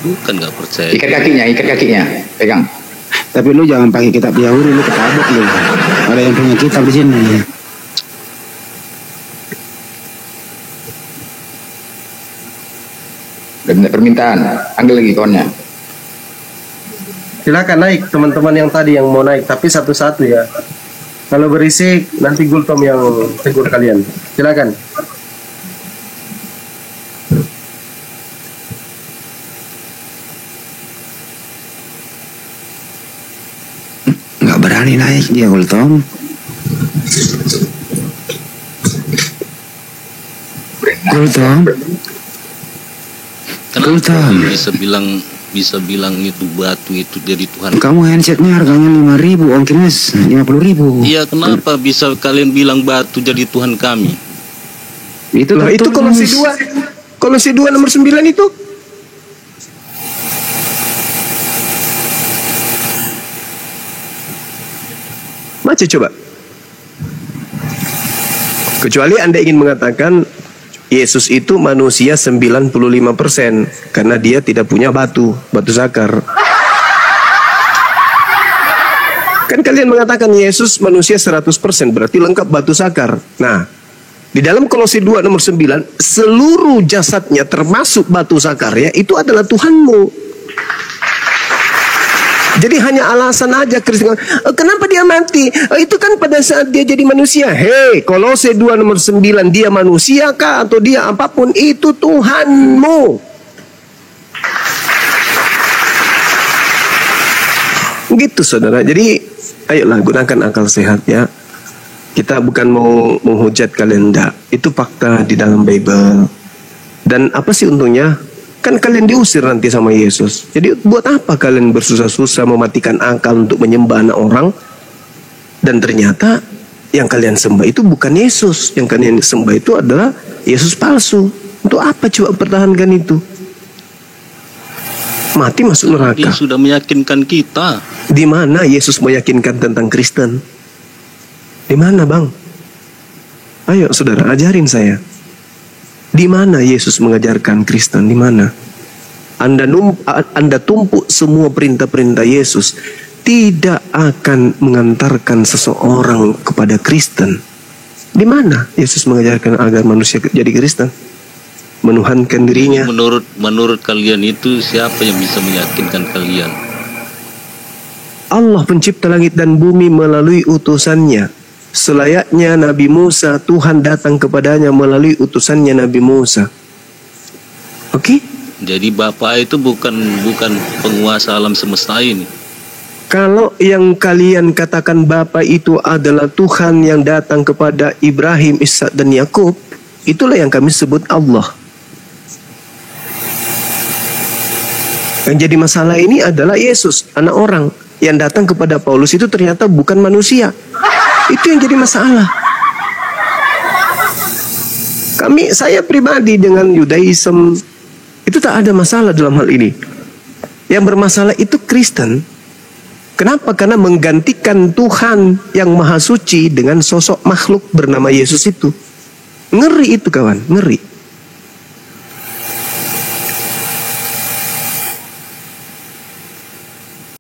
Bukan nggak percaya.
Ikat kakinya, pegang.
Tapi lu jangan pakai kitab Yahudi, lu ketabrak lu. Ada yang punya kitab di sini.
Udah minta permintaan, panggil lagi kawannya.
Silakan naik teman-teman yang tadi yang mau naik, tapi satu-satu ya. Kalau berisik nanti Gultom yang tegur kalian. Silakan.
Nggak berani naik dia Gultom. Gultom.
Kenapa bisa bilang itu batu itu jadi Tuhan?
Kamu handsetnya harganya 5.000, ongkirnya 50.000.
Iya, kenapa bisa kalian bilang batu jadi Tuhan kami?
Itu
loh, itu Kolose 2 nomor 9 itu. Baca coba. Kecuali Anda ingin mengatakan Yesus itu manusia 95% karena dia tidak punya batu zakar. Kan kalian mengatakan Yesus manusia 100% berarti lengkap batu zakar. Nah, di dalam Kolose 2 nomor 9 seluruh jasadnya termasuk batu zakarnya itu adalah Tuhanmu. Jadi hanya alasan aja Kristen. Kenapa dia mati? Itu kan pada saat dia jadi manusia. Hei, Kolose 2 nomor 9, dia manusia kah atau dia apapun itu Tuhanmu. Gitu saudara. Jadi ayolah gunakan akal sehat ya. Kita bukan mau menghujat kalian, enggak. Itu fakta di dalam Bible. Dan apa sih untungnya? Kan kalian diusir nanti sama Yesus. Jadi buat apa kalian bersusah-susah mematikan akal untuk menyembah anak orang? Dan ternyata yang kalian sembah itu bukan Yesus. Yang kalian sembah itu adalah Yesus palsu. Untuk apa coba pertahankan itu? Mati masuk neraka.
Dia sudah meyakinkan kita.
Di mana Yesus meyakinkan tentang Kristen? Di mana bang? Ayo saudara, ajarin saya. Di mana Yesus mengajarkan Kristen? Di mana? Anda tumpuk semua perintah-perintah Yesus tidak akan mengantarkan seseorang kepada Kristen. Di mana Yesus mengajarkan agar manusia jadi Kristen? Menuhankan dirinya.
Menurut kalian itu siapa yang bisa meyakinkan kalian?
Allah pencipta langit dan bumi melalui utusannya. Selayaknya Nabi Musa, Tuhan datang kepadanya melalui utusannya Nabi Musa. Oke?
Jadi Bapa itu bukan penguasa alam semesta ini.
Kalau yang kalian katakan Bapa itu adalah Tuhan yang datang kepada Ibrahim, Ishak dan Yakub, itulah yang kami sebut Allah. Yang jadi masalah ini adalah Yesus, anak orang yang datang kepada Paulus itu ternyata bukan manusia. Itu yang jadi masalah. Saya pribadi dengan Yudaism itu tak ada masalah dalam hal ini. Yang bermasalah itu Kristen. Kenapa? Karena menggantikan Tuhan yang maha suci dengan sosok makhluk bernama Yesus itu. Ngeri itu kawan, ngeri.